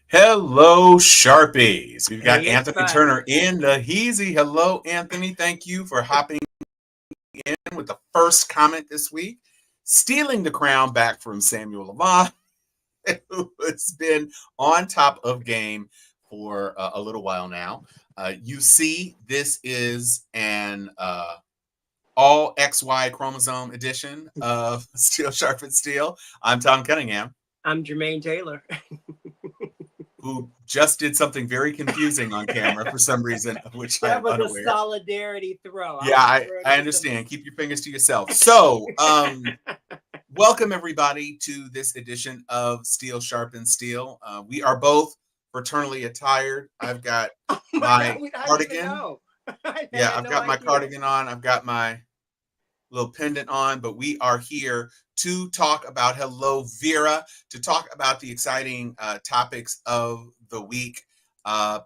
Hello, Sharpies. We've got Hey, Anthony everybody. Turner in the Heezy. Hello, Anthony. Thank you for hopping in with the first comment this week, stealing the crown back from Samuel Levant, who has been on top of game for a little while now. You see, this is an all XY chromosome edition of Steel Sharp Steel. I'm Tom Cunningham, I'm Jermaine Taylor. who just did something very confusing on camera for some reason, of which I That am was a unaware. solidarity throw. I Yeah, was I, throwing I into some. understand. Keep your fingers to yourself. So, welcome everybody to this edition of Steel Sharp and Steel. We are both fraternally attired. I've got Oh my God, my I didn't even cardigan. know. I Yeah, had I've no got my idea. cardigan on. I've got my little pendant on, but we are here to talk about Hello Vera, to talk about the exciting topics of the week.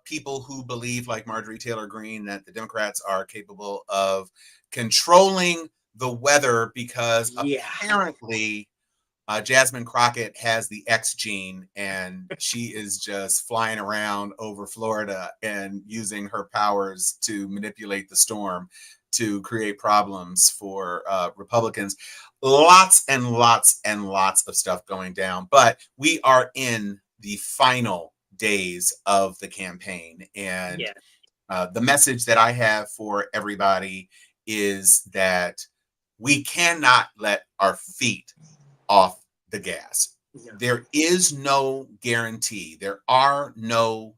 People who believe, like Marjorie Taylor Greene, that the Democrats are capable of controlling the weather because Yeah. apparently Jasmine Crockett has the X gene and she is just flying around over Florida and using her powers to manipulate the storm to create problems for Republicans. Lots and lots and lots of stuff going down, but we are in the final days of the campaign. And Yeah. the message that I have for everybody is that we cannot let our feet off the gas. Yeah. There is no guarantee. There are no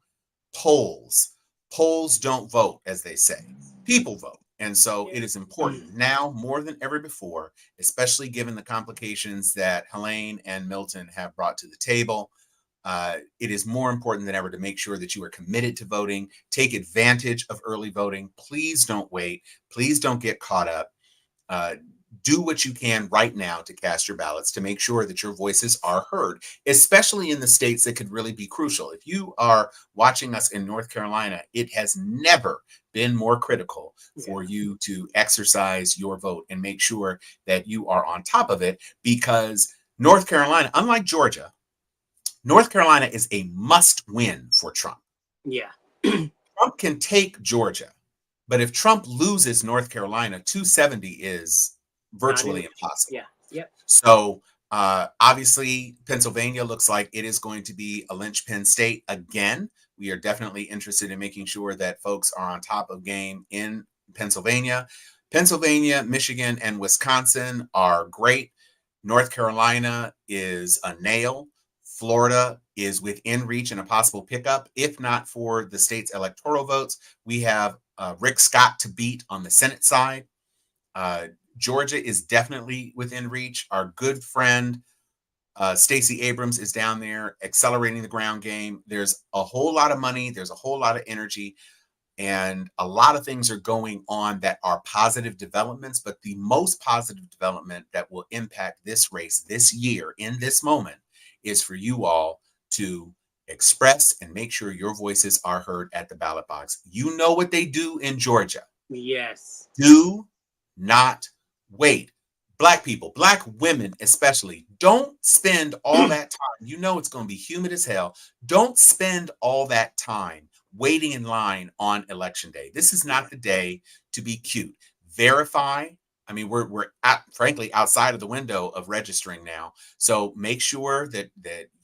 polls. Polls don't vote, as they say. People vote. And so Yeah. it is important now more than ever before, especially given the complications that Helene and Milton have brought to the table. It is more important than ever to make sure that you are committed to voting. Take advantage of early voting. Please don't wait. Please don't get caught up. Uh, do what you can right now to cast your ballots to make sure that your voices are heard, especially in the states that could really be crucial. If you are watching us in North Carolina, it has never been more critical Yeah. for you to exercise your vote and make sure that you are on top of it because North Carolina, unlike Georgia, North Carolina is a must win for Trump. Yeah. Trump can take Georgia, but if Trump loses North Carolina, 270 is Not in virtually reach. impossible. Yeah. Yep. So obviously, Pennsylvania looks like it is going to be a linchpin state again. We are definitely interested in making sure that folks are on top of game in Pennsylvania. Pennsylvania, Michigan, and Wisconsin are great. North Carolina is a nail. Florida is within reach and a possible pickup. If not for the state's electoral votes, we have Rick Scott to beat on the Senate side. Uh, Georgia is definitely within reach. Our good friend Stacey Abrams is down there accelerating the ground game. There's a whole lot of money, there's a whole lot of energy, and a lot of things are going on that are positive developments. But the most positive development that will impact this race this year in this moment is for you all to express and make sure your voices are heard at the ballot box. You know what they do in Georgia. Yes. Do not wait. Black people, black women especially, don't spend all that time. You know it's going to be humid as hell. Don't spend all that time waiting in line on election day. This is Yeah. not the day to be cute. Verify. I mean, we're frankly outside of the window of registering now. So make sure that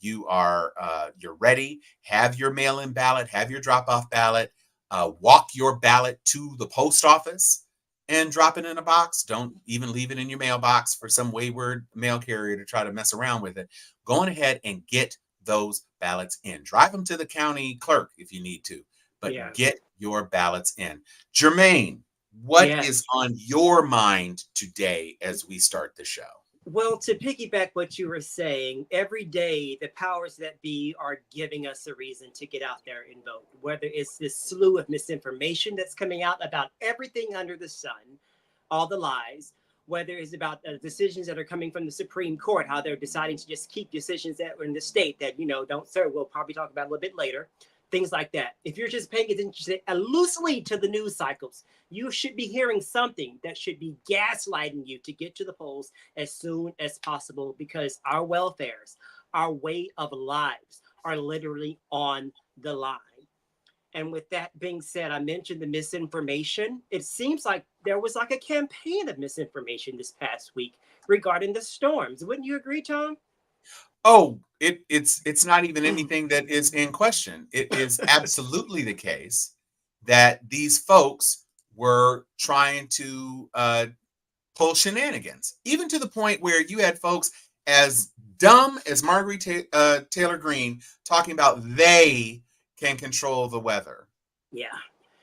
you are you're ready. Have your mail-in ballot. Have your drop-off ballot. Walk your ballot to the post office and drop it in a box. Don't even leave it in your mailbox for some wayward mail carrier to try to mess around with it. Go on ahead and get those ballots in. Drive them to the county clerk if you need to, but Yeah. get your ballots in. Jermaine, what is Yes. on your mind today as we start the show? Well, to piggyback what you were saying, every day the powers that be are giving us a reason to get out there and vote. Whether it's this slew of misinformation that's coming out about everything under the sun, all the lies, whether it's about decisions that are coming from the Supreme Court, how they're deciding to just keep decisions that were in the state that, don't serve. We'll probably talk about a little bit later. Things like that. If you're just paying attention loosely to the news cycles, you should be hearing something that should be gaslighting you to get to the polls as soon as possible because our welfares, our way of lives, are literally on the line. And with that being said, I mentioned the misinformation. It seems like there was like a campaign of misinformation this past week regarding the storms. Wouldn't you agree, Tom? Oh, it's not even anything that is in question. It is absolutely the case that these folks were trying to pull shenanigans, even to the point where you had folks as dumb as Marguerite Taylor Greene talking about they can control the weather. Yeah.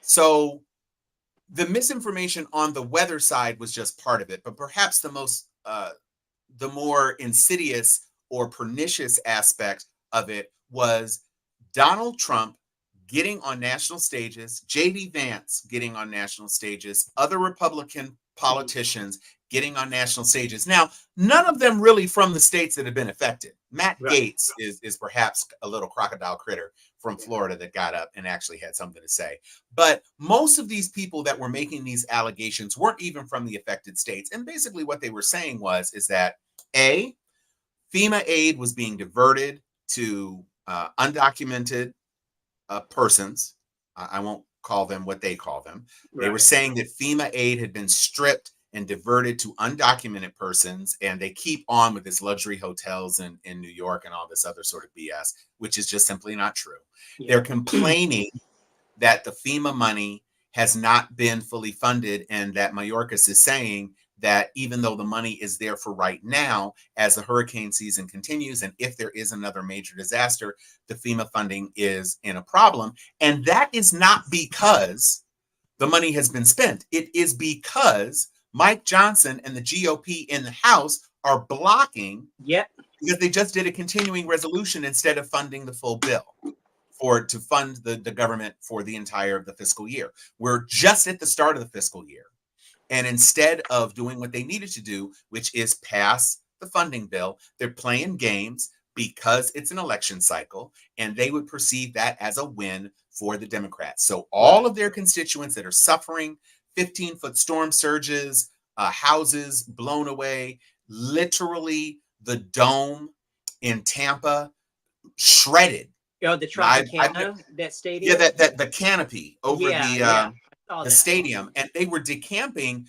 So the misinformation on the weather side was just part of it, but perhaps the more insidious or pernicious aspect of it was Donald Trump getting on national stages, J.D. Vance getting on national stages, other Republican politicians getting on national stages. Now, none of them really from the states that have been affected. Matt Right. Gaetz is perhaps a little crocodile critter from Florida that got up and actually had something to say. But most of these people that were making these allegations weren't even from the affected states. And basically what they were saying is that A, FEMA aid was being diverted to undocumented persons. I won't call them what they call them. They were Right. saying that FEMA aid had been stripped and diverted to undocumented persons, and they keep on with this luxury hotels in New York and all this other sort of BS, which is just simply not true. Yeah. They're complaining that the FEMA money has not been fully funded, and that Mayorkas is saying that even though the money is there for right now, as the hurricane season continues, and if there is another major disaster, the FEMA funding is in a problem. And that is not because the money has been spent. It is because Mike Johnson and the GOP in the House are blocking, Yep. because they just did a continuing resolution instead of funding the full bill to fund the government for the entire of the fiscal year. We're just at the start of the fiscal year. And instead of doing what they needed to do, which is pass the funding bill, they're playing games because it's an election cycle, and they would perceive that as a win for the Democrats. So all of their constituents that are suffering 15-foot storm surges, houses blown away, literally the dome in Tampa shredded. Oh, the Tropicana, that Yeah, stadium. that the canopy over Yeah, yeah. I saw the that. stadium, and they were decamping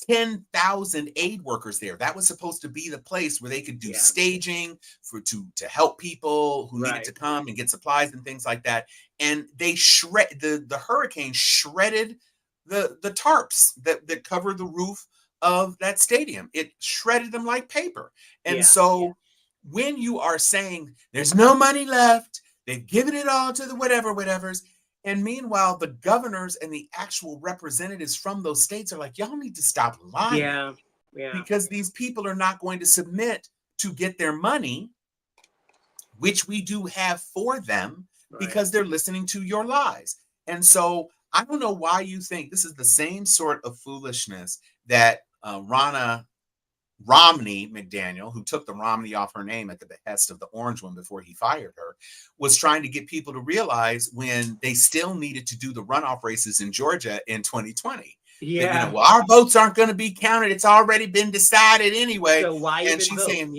10,000 aid workers there. That was supposed to be the place where they could do Yeah. staging to help people who needed Right. to come and get supplies and things like that. And they the hurricane shredded the tarps that cover the roof of that stadium. It shredded them like paper. And Yeah. so when you are saying there's no money left, they've given it all to the whatevers. And meanwhile, the governors and the actual representatives from those states are like, y'all need to stop lying, Yeah. Yeah. because these people are not going to submit to get their money, which we do have for them, Right. because they're listening to your lies. And so I don't know why you think this is the same sort of foolishness that Romney McDaniel, who took the Romney off her name at the behest of the orange one before he fired her, was trying to get people to realize when they still needed to do the runoff races in Georgia in 2020. Yeah. That, well, our votes aren't going to be counted. It's already been decided anyway. So why And even she's vote? saying,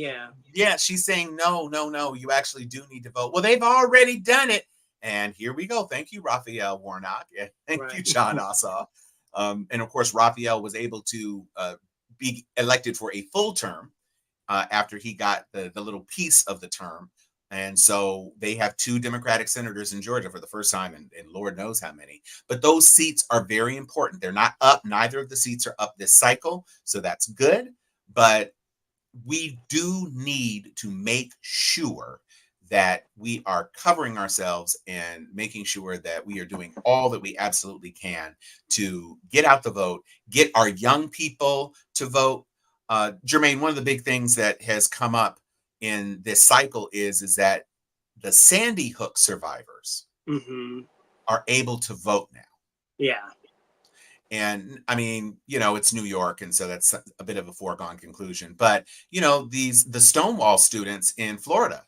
yeah, she's saying, no, you actually do need to vote. Well, they've already done it. And here we go. Thank you, Raphael Warnock. And thank you, John Ossoff. And of course, Raphael was able to be elected for a full term after he got the little piece of the term. And so they have 2 Democratic senators in Georgia for the first time, and Lord knows how many. But those seats are very important. They're not up. Neither of the seats are up this cycle. So that's good. But we do need to make sure that we are covering ourselves and making sure that we are doing all that we absolutely can to get out the vote, get our young people to vote. Jermaine, one of the big things that has come up in this cycle is that the Sandy Hook survivors are able to vote now. Yeah. And I mean, it's New York, and so that's a bit of a foregone conclusion. But the Stonewall students in Florida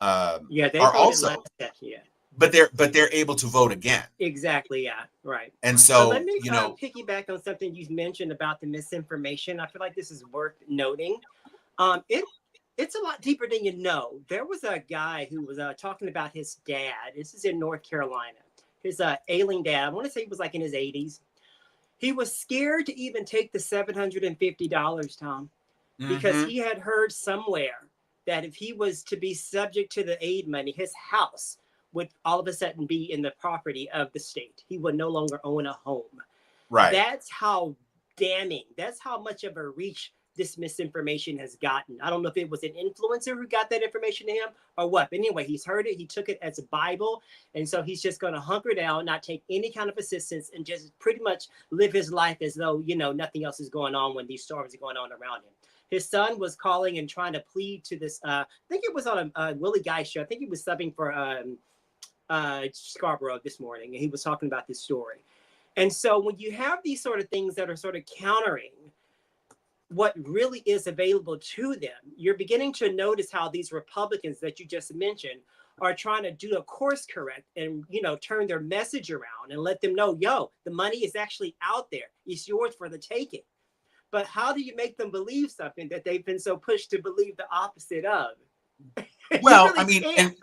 They are voted also, last session, but they're able to vote again. Exactly. Yeah. Right. And so let me piggyback on something you mentioned about the misinformation. I feel like this is worth noting. It It's a lot deeper than you know. There was a guy who was talking about his dad. This is in North Carolina. His ailing dad. I want to say he was like in his 80s. He was scared to even take the $750, Tom, because Mm-hmm. he had heard somewhere that if he was to be subject to the aid money, his house would all of a sudden be in the property of the state. He would no longer own a home. Right. That's how damning, that's how much of a reach this misinformation has gotten. I don't know if it was an influencer who got that information to him or what. But anyway, he's heard it. He took it as a Bible. And so he's just going to hunker down, not take any kind of assistance, and just pretty much live his life as though, nothing else is going on when these storms are going on around him. His son was calling and trying to plead to this. I think it was on a Willie Guy show. I think he was subbing for Scarborough this morning, and he was talking about this story. And so when you have these sort of things that are sort of countering what really is available to them, you're beginning to notice how these Republicans that you just mentioned are trying to do a course correct and, turn their message around and let them know, the money is actually out there. It's yours for the taking. But how do you make them believe something that they've been so pushed to believe the opposite of? You Well, I really mean, can't.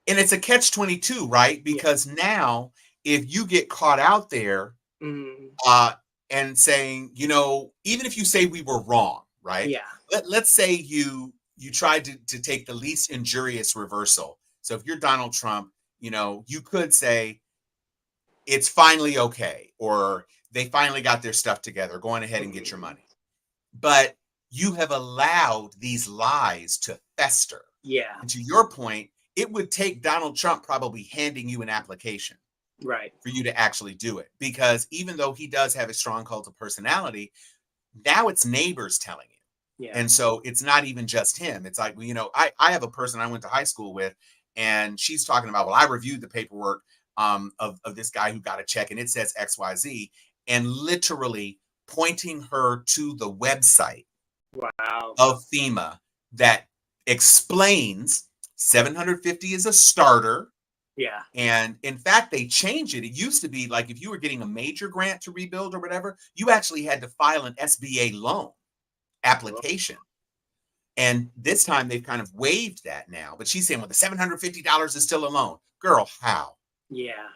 and it's a catch-22, right? Yeah. Because now if you get caught out there Mm, uh and saying, even if you say we were wrong, right? yeah. Let's say you tried to take the least injurious reversal. So if you're Donald Trump, you could say it's finally okay, or they finally got their stuff together. Go on ahead and get your Mm, money. But you have allowed these lies to fester. yeah. And to your point, it would take Donald Trump probably handing you an application Right. for you to actually do it. Because even though he does have a strong cult of personality, now it's neighbors telling him. Yeah. And so it's not even just him. It's like, I have a person I went to high school with, and she's talking about, well, I reviewed the paperwork of this guy who got a check and it says XYZ, and literally pointing her to the website Wow. of FEMA that explains 750 is a starter. Yeah. And in fact, they changed it. It used to be like if you were getting a major grant to rebuild or whatever, you actually had to file an SBA loan Oh, application. And this time they've kind of waived that now. But she's saying, well, the $750 is still a loan. Girl, how? yeah.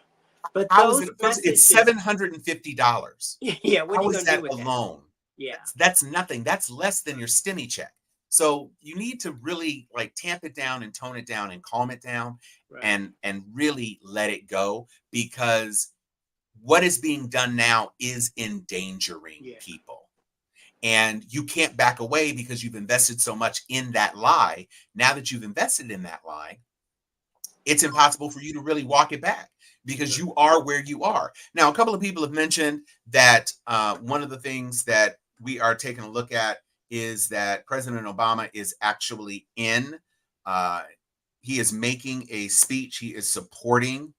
But How is it those a person? It's messages, $750. yeah, what are How you is going to do that with a that? loan? Yeah. That's nothing. That's less than your STEMI check. So you need to really like tamp it down and tone it down and calm it down Right. and really let it go, because what is being done now is endangering Yeah. people. And you can't back away because you've invested so much in that lie. Now that you've invested in that lie, it's impossible for you to really walk it back because Right. you are where you are. Now, a couple of people have mentioned that one of the things that we are taking a look at is that President Obama is actually uh, he is making a speech. He is supporting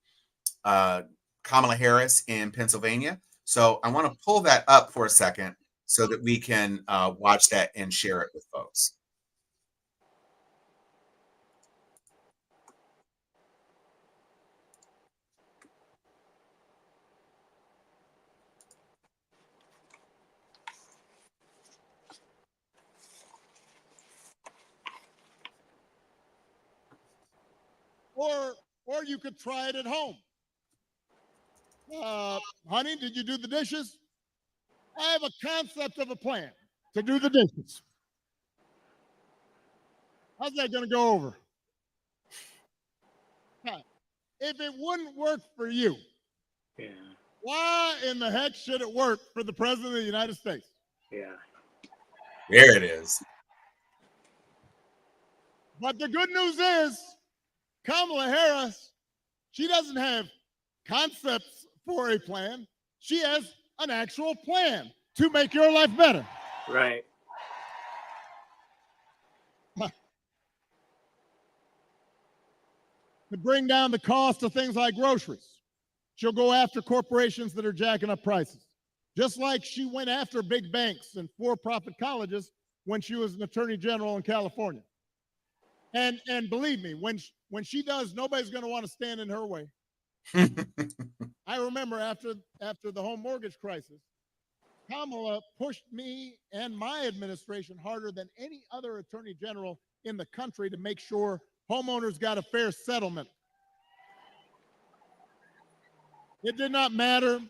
uh, Kamala Harris in Pennsylvania. So I want to pull that up for a second so that we can watch that and share it with folks. Or you could try it at home. Honey, did you do the dishes? I have a concept of a plan to do the dishes. How's that going to go over? If it wouldn't work for you, Yeah. why in the heck should it work for the President of the United States? Yeah. There it is. But the good news is Kamala Harris, she doesn't have concepts for a plan. She has an actual plan to make your life better. Right. To bring down the cost of things like groceries. She'll go after corporations that are jacking up prices, just like she went after big banks and for-profit colleges when she was an attorney general in California. And believe me, when she does, nobody's going to want to stand in her way. I remember after the home mortgage crisis, Kamala pushed me and my administration harder than any other attorney general in the country to make sure homeowners got a fair settlement. It did not matter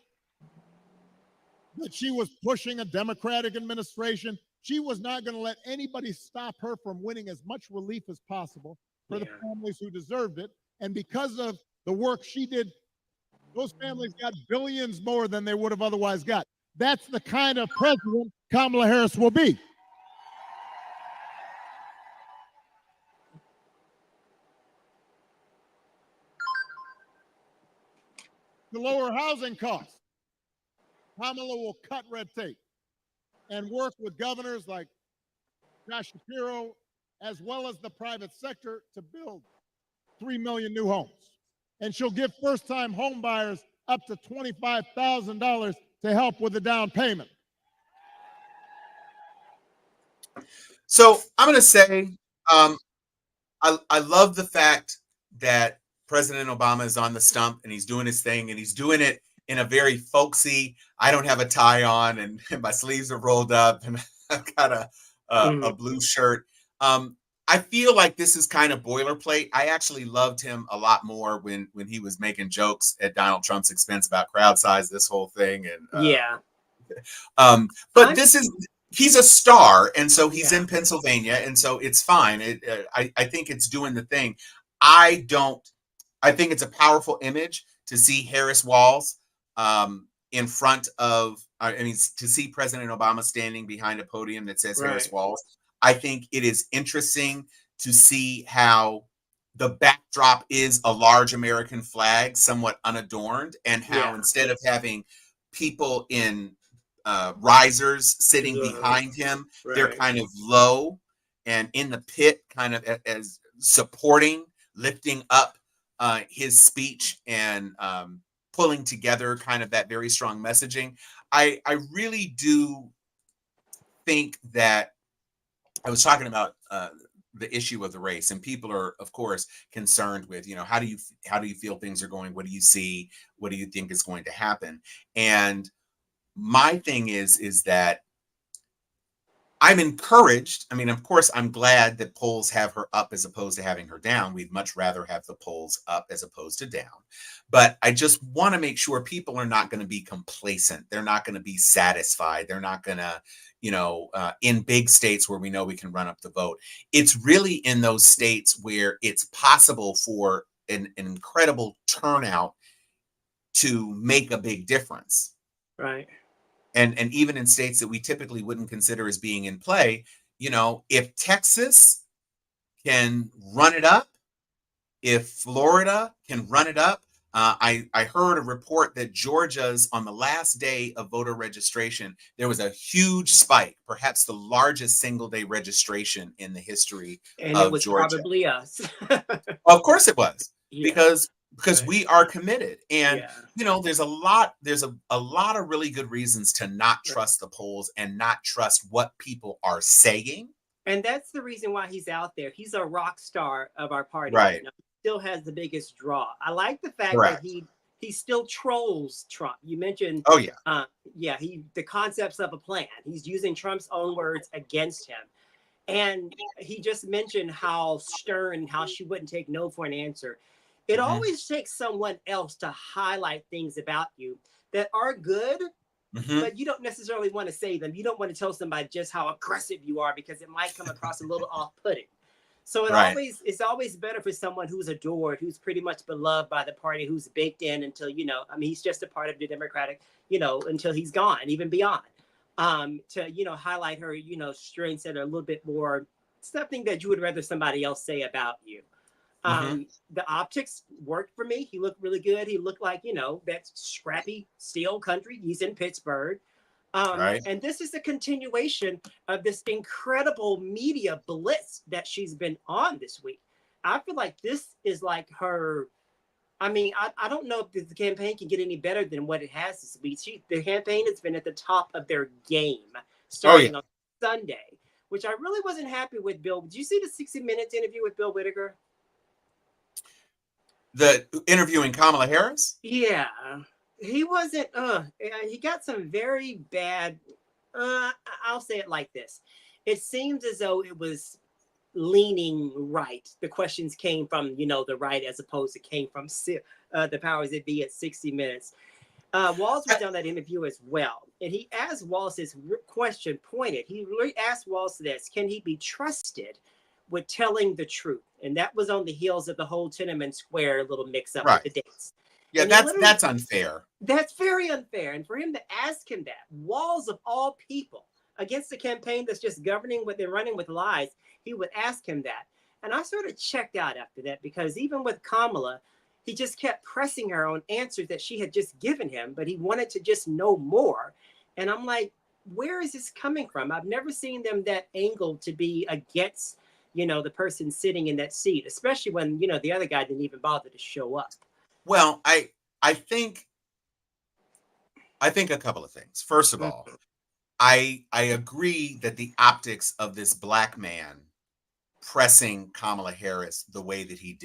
that she was pushing a Democratic administration. She was not going to let anybody stop her from winning as much relief as possible for the families who deserved it. And because of the work she did, those families got billions more than they would have otherwise got. That's the kind of president Kamala Harris will be. To lower housing costs, Kamala will cut red tape and work with governors like Josh Shapiro, as well as the private sector, to build 3 million new homes. And she'll give first-time home buyers up to $25,000 to help with the down payment. So I'm going to say, I love the fact that President Obama is on the stump and he's doing his thing, and he's doing it in a very folksy, I don't have a tie on and my sleeves are rolled up and I've got a blue shirt. I feel like this is kind of boilerplate. I actually loved him a lot more when he was making jokes at Donald Trump's expense about crowd size, this whole thing. And but he's a star, and so he's in Pennsylvania, and so it's fine. I think it's doing the thing. I think it's a powerful image to see Harris Walls in front of, to see President Obama standing behind a podium that says Harris Walls. I think it is interesting to see how the backdrop is a large American flag, somewhat unadorned, and how instead of having people in risers sitting behind him, they're kind of low and in the pit, kind of as supporting, lifting up his speech and pulling together kind of that very strong messaging. I really do think that I was talking about the issue of the race, and people are, of course, concerned with, how do you feel things are going? What do you see? What do you think is going to happen? And my thing is that I'm encouraged. I mean, of course, I'm glad that polls have her up as opposed to having her down. We'd much rather have the polls up as opposed to down. But I just want to make sure people are not going to be complacent. They're not going to be satisfied. They're not going to, in big states where we know we can run up the vote. It's really in those states where it's possible for an incredible turnout to make a big difference. Right. And even in states that we typically wouldn't consider as being in play, if Texas can run it up, if Florida can run it up, I heard a report that Georgia's, on the last day of voter registration, there was a huge spike, perhaps the largest single-day registration in the history of Georgia. And it was probably us. Of course it was, because we are committed. And there's a lot of really good reasons to not trust the polls and not trust what people are saying. And that's the reason why he's out there. He's a rock star of our party. Right. Still has the biggest draw. I like the fact that he still trolls Trump. You mentioned the concepts of a plan. He's using Trump's own words against him. And he just mentioned how stern, how she wouldn't take no for an answer. It always takes someone else to highlight things about you that are good, but you don't necessarily want to say them. You don't want to tell somebody just how aggressive you are, because it might come across a little off-putting. So it's always better for someone who's adored, who's pretty much beloved by the party, who's baked in until, he's just a part of the Democratic, until he's gone, even beyond, to, highlight her, strengths that are a little bit more something that you would rather somebody else say about you. The optics worked for me. He looked really good. He looked like, that scrappy steel country. He's in Pittsburgh. And this is a continuation of this incredible media blitz that she's been on this week. I feel like this is like her. I mean, I don't know if the campaign can get any better than what it has this week. The campaign has been at the top of their game starting on Sunday, which I really wasn't happy with. Bill, did you see the 60 Minutes interview with Bill Whitaker? The interviewing Kamala Harris? Yeah. He wasn't, he got some very bad, I'll say it like this. It seems as though it was leaning right. The questions came from, the right, as opposed to came from the powers that be at 60 Minutes. Walz was on that interview as well. And he asked Walz this question pointed. He really asked Walz this: can he be trusted with telling the truth? And that was on the heels of the whole Tiananmen Square little mix up with the dates. Yeah, that's unfair. That's very unfair. And for him to ask him that, Walz of all people, against the campaign that's just governing with and running with lies, he would ask him that. And I sort of checked out after that, because even with Kamala, he just kept pressing her on answers that she had just given him, but he wanted to just know more. And I'm like, where is this coming from? I've never seen them that angled to be against, the person sitting in that seat, especially when, the other guy didn't even bother to show up. Well, I think a couple of things. First of all, I agree that the optics of this black man pressing Kamala Harris the way that he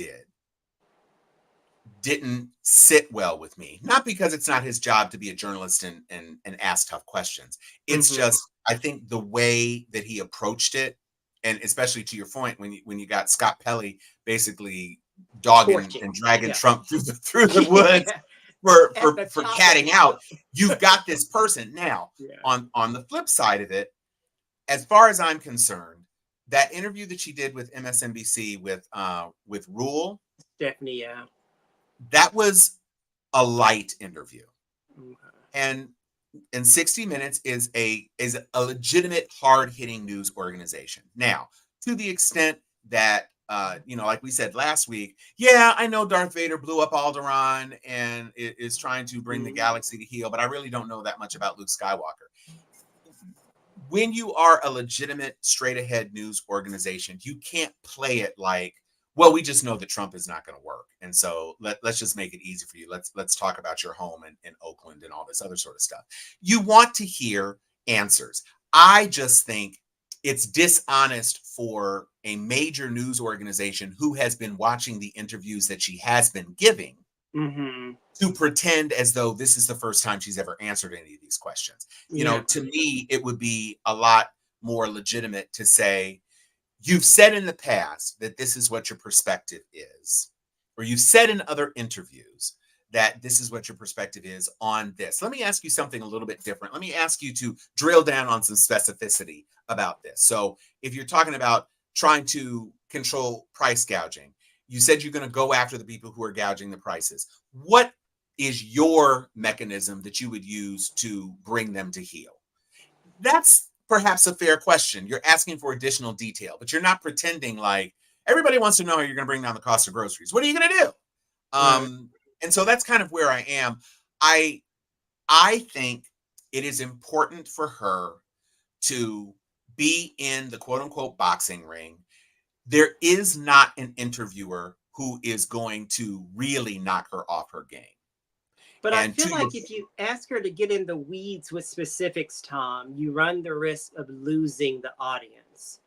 didn't sit well with me. Not because it's not his job to be a journalist and ask tough questions. It's just, I think the way that he approached it, and especially to your point, when you got Scott Pelley basically dogging and dragging Trump through the woods for catting out, you've got this person. Now, on the flip side of it, as far as I'm concerned, that interview that she did with MSNBC with Rule, Stephanie, that was a light interview. And 60 Minutes is a legitimate, hard-hitting news organization. Now, to the extent that like we said last week, I know Darth Vader blew up Alderaan and is trying to bring the galaxy to heel, but I really don't know that much about Luke Skywalker. When you are a legitimate, straight-ahead news organization, you can't play it like, well, we just know that Trump is not going to work, and so let's just make it easy for you. Let's talk about your home in Oakland and all this other sort of stuff. You want to hear answers. I just think it's dishonest for a major news organization who has been watching the interviews that she has been giving to pretend as though this is the first time she's ever answered any of these questions. To me, it would be a lot more legitimate to say, you've said in the past that this is what your perspective is, or you've said in other interviews that this is what your perspective is on this. Let me ask you something a little bit different. Let me ask you to drill down on some specificity about this. So if you're talking about trying to control price gouging, you said you're going to go after the people who are gouging the prices. What is your mechanism that you would use to bring them to heel? That's perhaps a fair question. You're asking for additional detail, but you're not pretending like everybody wants to know how you're going to bring down the cost of groceries. What are you going to do? And so that's kind of where I am. I think it is important for her to be in the quote unquote boxing ring. There is not an interviewer who is going to really knock her off her game. But I feel like if you ask her to get in the weeds with specifics, Tom, you run the risk of losing the audience.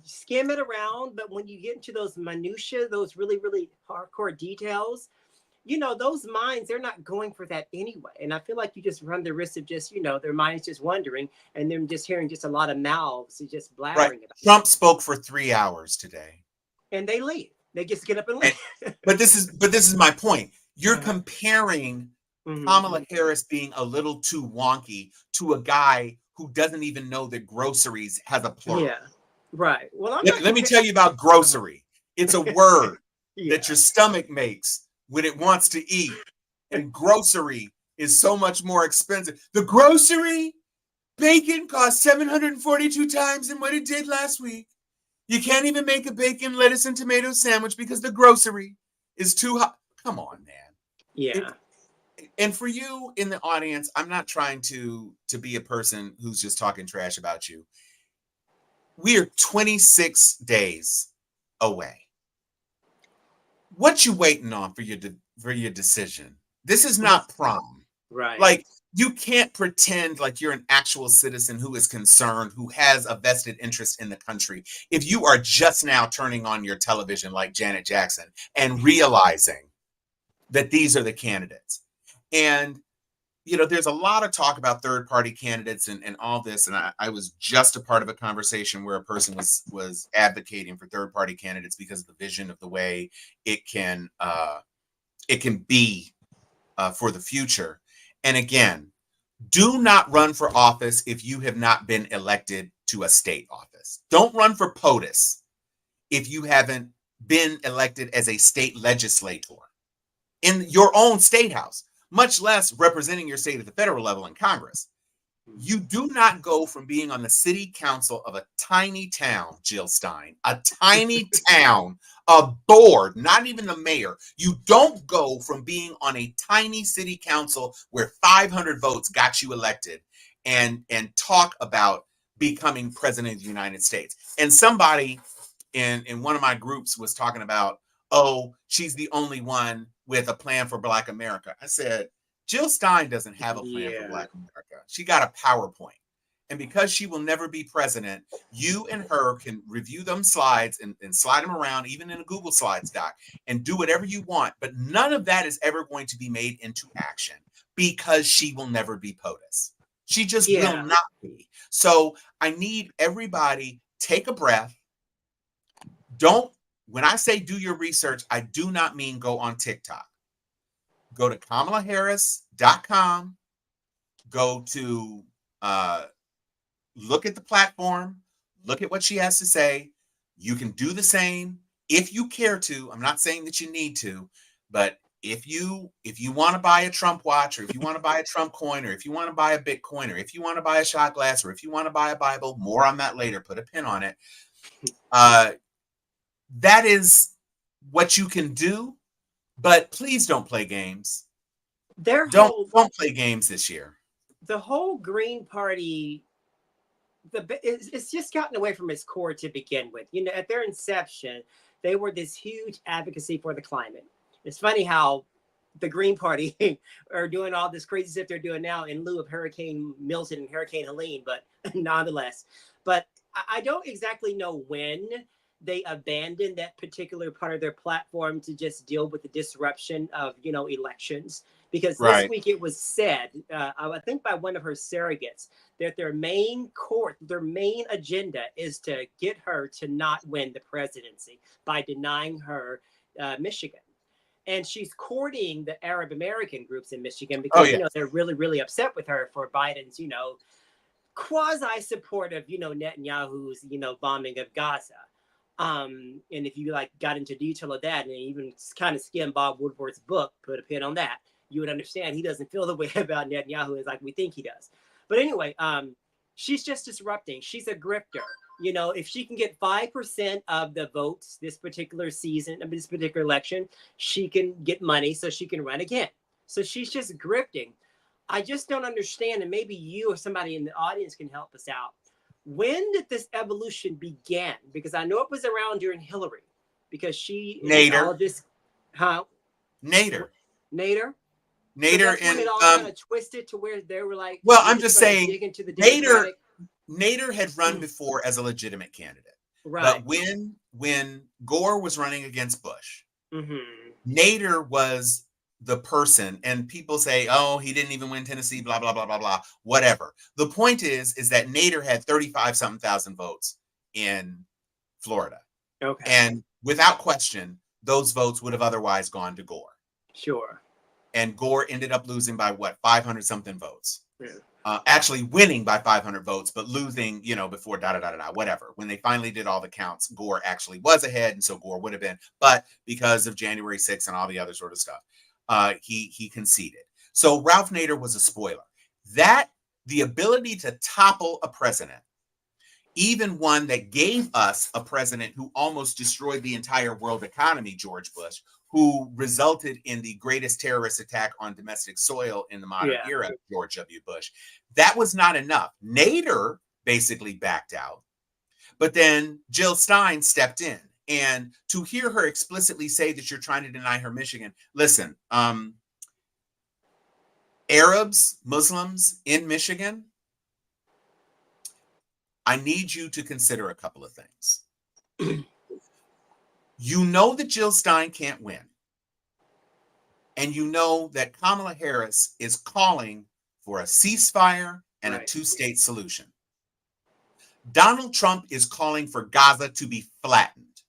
Skim it around, but when you get into those minutiae, those really, really hardcore details, those minds, they're not going for that anyway. And I feel like you just run the risk of just, their minds just wondering and them just hearing just a lot of mouths just blabbering about. Trump spoke for 3 hours today. And they leave. They just get up and leave. But this is my point. You're comparing Kamala Harris being a little too wonky to a guy who doesn't even know that groceries has a plural. Yeah, right. Well, let me tell you about grocery. It's a word that your stomach makes when it wants to eat. And grocery is so much more expensive. The grocery bacon costs 742 times than what it did last week. You can't even make a bacon, lettuce, and tomato sandwich because the grocery is too high. Come on, man. Yeah. And for you in the audience, I'm not trying to be a person who's just talking trash about you. We are 26 days away. What you waiting on for your decision? This is not prom. Right. Like, you can't pretend like you're an actual citizen who is concerned, who has a vested interest in the country, if you are just now turning on your television like Janet Jackson and realizing that these are the candidates. And, there's a lot of talk about third party candidates and all this. And I was just a part of a conversation where a person was advocating for third party candidates because of the vision of the way it can be for the future. And again, do not run for office if you have not been elected to a state office. Don't run for POTUS if you haven't been elected as a state legislator in your own state house, much less representing your state at the federal level in Congress. You do not go from being on the city council of a tiny town, Jill Stein, a tiny town, a board, not even the mayor. You don't go from being on a tiny city council where 500 votes got you elected and talk about becoming president of the United States. And somebody in one of my groups was talking about, oh, she's the only one with a plan for Black America. I said, Jill Stein doesn't have a plan for Black America. She got a PowerPoint. And because she will never be president, you and her can review them slides and slide them around, even in a Google Slides doc, and do whatever you want. But none of that is ever going to be made into action because she will never be POTUS. She just will not be. So I need everybody, take a breath. When I say do your research, I do not mean go on TikTok. Go to KamalaHarris.com. Go to look at the platform. Look at what she has to say. You can do the same if you care to. I'm not saying that you need to, but if you want to buy a Trump watch, or if you want to buy a Trump coin, or if you want to buy a Bitcoin, or if you want to buy a shot glass, or if you want to buy a Bible, more on that later. Put a pin on it. That is what you can do, but please don't play games. Don't play games this year. The whole Green Party, it's just gotten away from its core to begin with. At their inception, they were this huge advocacy for the climate. It's funny how the Green Party are doing all this crazy stuff they're doing now in lieu of Hurricane Milton and Hurricane Helene, but nonetheless. But I don't exactly know when they abandoned that particular part of their platform to just deal with the disruption of, elections. Because this week it was said, I think by one of her surrogates, that their main agenda is to get her to not win the presidency by denying her Michigan. And she's courting the Arab American groups in Michigan because, they're really, really upset with her for Biden's, quasi support of, Netanyahu's, bombing of Gaza. And if you got into detail of that and even kind of skimmed Bob Woodward's book, put a pin on that, you would understand he doesn't feel the way about Netanyahu as like we think he does. But anyway, she's just disrupting. She's a grifter. If she can get 5% of the votes this particular season, this particular election, she can get money so she can run again. So she's just grifting. I just don't understand, and maybe you or somebody in the audience can help us out. When did this evolution begin? Because I know it was around during Hillary, because she Nader. Nader. Nader and it all kind of twisted to where they were like. Well, I'm just saying, Nader had run before as a legitimate candidate, right? But when Gore was running against Bush, Nader was the person, and people say, oh, he didn't even win Tennessee, blah, blah, blah, blah, blah, whatever. The point is that Nader had 35-something thousand votes in Florida. Okay. And without question, those votes would have otherwise gone to Gore. Sure. And Gore ended up losing by 500-something votes. Yeah. Actually winning by 500 votes, but losing, before whatever. When they finally did all the counts, Gore actually was ahead, and so Gore would have been. But because of January 6th and all the other sort of stuff, he conceded. So Ralph Nader was a spoiler. The ability to topple a president, even one that gave us a president who almost destroyed the entire world economy, George Bush, who resulted in the greatest terrorist attack on domestic soil in the modern era, George W. Bush. That was not enough. Nader basically backed out, but then Jill Stein stepped in. And to hear her explicitly say that you're trying to deny her Michigan, listen, Arabs, Muslims in Michigan, I need you to consider a couple of things. You know that Jill Stein can't win. And you know that Kamala Harris is calling for a ceasefire and a Right. two-state solution. Donald Trump is calling for Gaza to be flattened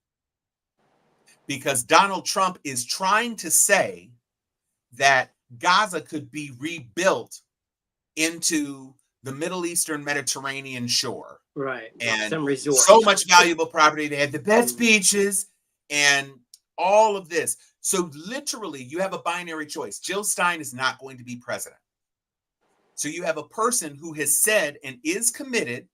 because Donald Trump is trying to say that Gaza could be rebuilt into the Middle Eastern Mediterranean shore. Right. And Some resort. so much valuable property. They had the best beaches and all of this. So literally, you have a binary choice. Jill Stein is not going to be president. So you have a person who has said and is committed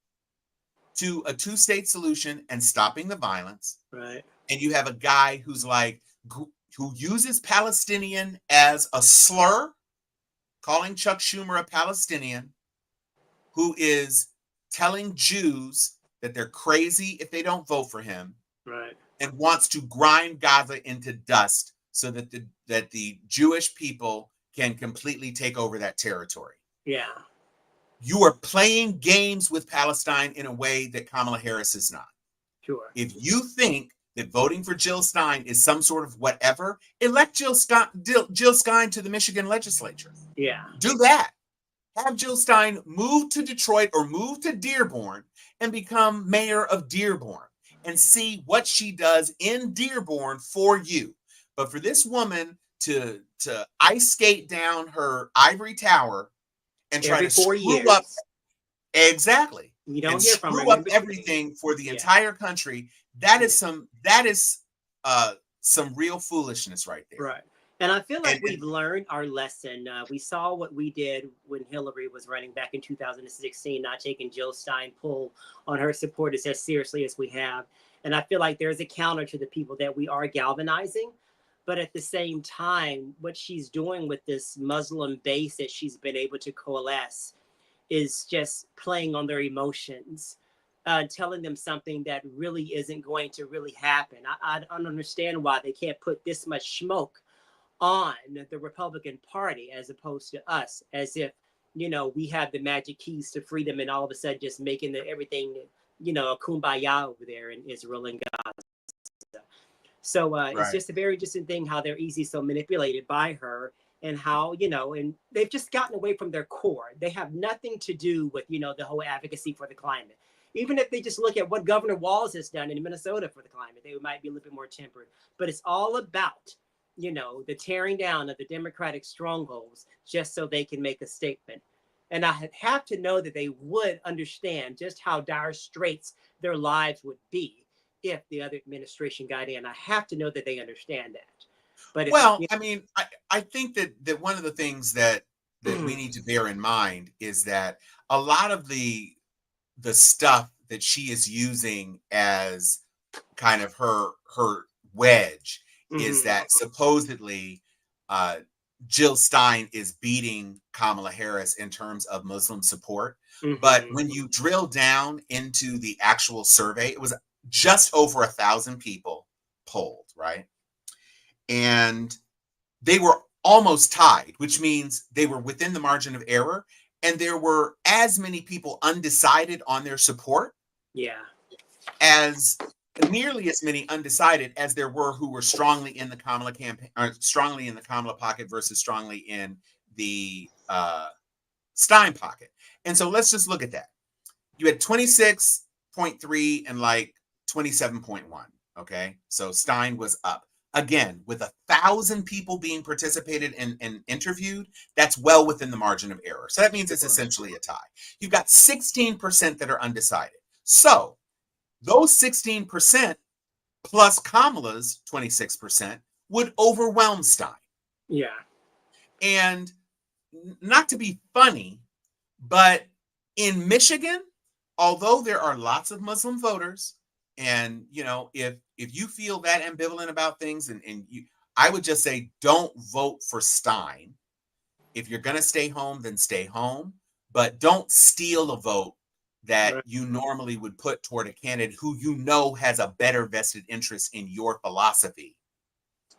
to a two-state solution and stopping the violence. Right. And you have a guy who's like, who uses Palestinian as a slur, calling Chuck Schumer a Palestinian, who is telling Jews that they're crazy if they don't vote for him, Right. and wants to grind Gaza into dust so that the Jewish people can completely take over that territory. Yeah. You are playing games with Palestine in a way that Kamala Harris is not. Sure. If you think that voting for Jill Stein is some sort of whatever, elect Jill Stein to the Michigan legislature. Yeah. Do that. Have Jill Stein move to Detroit or move to Dearborn and become mayor of Dearborn and see what she does in Dearborn for you. But for this woman to ice skate down her ivory tower and try Every to 4 screw years. up exactly You don't and hear from her. screw up everything for the entire country, that is some real foolishness right there. Right. And I feel like And- we've learned our lesson. We saw what we did when Hillary was running back in 2016, not taking Jill Stein pull on her supporters as seriously as we have. And I feel like there's a counter to the people that we are galvanizing. But at the same time, what she's doing with this Muslim base that she's been able to coalesce is just playing on their emotions, telling them something that really isn't going to really happen. I don't understand why they can't put this much smoke on the Republican Party as opposed to us, as if, we have the magic keys to freedom and all of a sudden just making everything, a kumbaya over there in Israel and Gaza. So It's just a very interesting thing how they're easily so manipulated by her, and how, and they've just gotten away from their core. They have nothing to do with, the whole advocacy for the climate. Even if they just look at what Governor Walz has done in Minnesota for the climate, they might be a little bit more tempered. But it's all about, the tearing down of the Democratic strongholds just so they can make a statement. And I have to know that they would understand just how dire straits their lives would be if the other administration got in. I have to know that they understand that. But I think that one of the things that we need to bear in mind is that a lot of the stuff that she is using as kind of her wedge is that supposedly Jill Stein is beating Kamala Harris in terms of Muslim support. But when you drill down into the actual survey, it was just over 1,000 people polled, right? And they were almost tied, which means they were within the margin of error. And there were as many people undecided on their support. Yeah. As nearly as many undecided as there were who were strongly in the Kamala campaign, or strongly in the Kamala pocket versus strongly in the Stein pocket. And so let's just look at that. You had 26.3 and like 27.1. Okay. So Stein was up. Again, with 1,000 people being participated and interviewed, that's well within the margin of error. So that means it's essentially a tie. You've got 16% that are undecided. So those 16% plus Kamala's 26% would overwhelm Stein. Yeah. And not to be funny, but in Michigan, although there are lots of Muslim voters, and if you feel that ambivalent about things, I would just say don't vote for Stein. If you're gonna stay home, then stay home, but don't steal a vote that you normally would put toward a candidate who has a better vested interest in your philosophy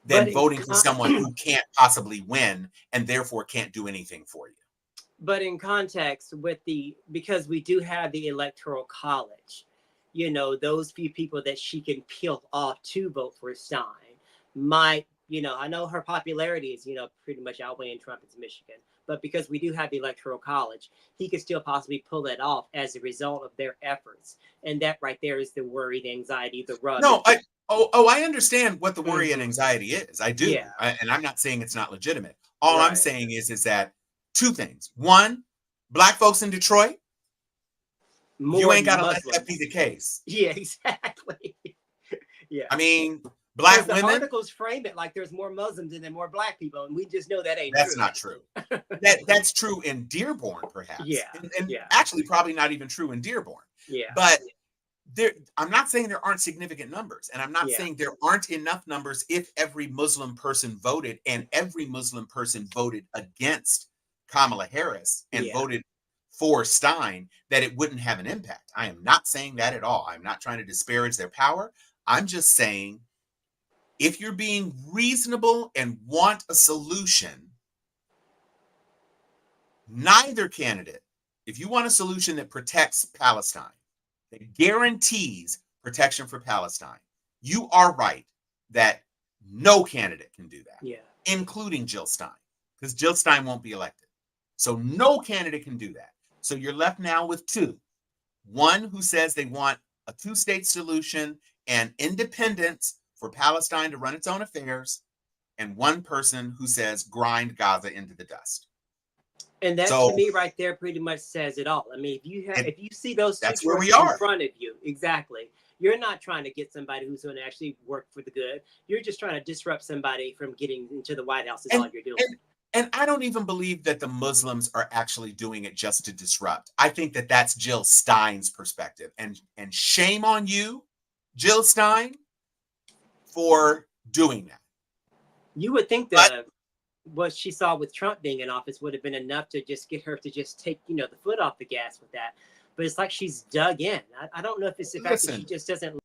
than voting for someone who can't possibly win and therefore can't do anything for you. But in context because we do have the electoral college, those few people that she can peel off to vote for Stein might I know her popularity is, pretty much outweighing Trump in Michigan, but because we do have the electoral college, he could still possibly pull that off as a result of their efforts. And that right there is the worry, the anxiety, the rub. No, I understand what the worry and anxiety is. I do. Yeah. And I'm not saying it's not legitimate. All I'm Right. saying is that two things. One, black folks in Detroit, More you ain't got to let Muslims. that be the case. Yeah, exactly. Yeah. I mean, Because black the women, articles frame it like there's more Muslims and then more black people, and we just know that ain't that's true. not true. That's true in Dearborn, perhaps. Yeah, And yeah. actually probably not even true in Dearborn. Yeah. But I'm not saying there aren't significant numbers, and I'm not Yeah. saying there aren't enough numbers if every Muslim person voted, and every Muslim person voted against Kamala Harris and Yeah. voted for Stein, that it wouldn't have an impact. I am not saying that at all. I'm not trying to disparage their power. I'm just saying, if you're being reasonable and want a solution, neither candidate, if you want a solution that protects Palestine, that guarantees protection for Palestine, you are right that no candidate can do that, Yeah. including Jill Stein, because Jill Stein won't be elected. So no candidate can do that. So you're left now with two. One who says they want a two-state solution and independence for Palestine to run its own affairs, and one person who says grind Gaza into the dust. And that, So to me, right there pretty much says it all. I mean, if you see those two that's where we choices in are. front of you, exactly, you're not trying to get somebody who's going to actually work for the good. You're just trying to disrupt somebody from getting into the White House is all you're doing. And I don't even believe that the Muslims are actually doing it just to disrupt. I think that that's Jill Stein's perspective. And shame on you, Jill Stein, for doing that. You would think that what she saw with Trump being in office would have been enough to just get her to just take, the foot off the gas with that. But it's like she's dug in. I don't know if it's the fact that she just doesn't.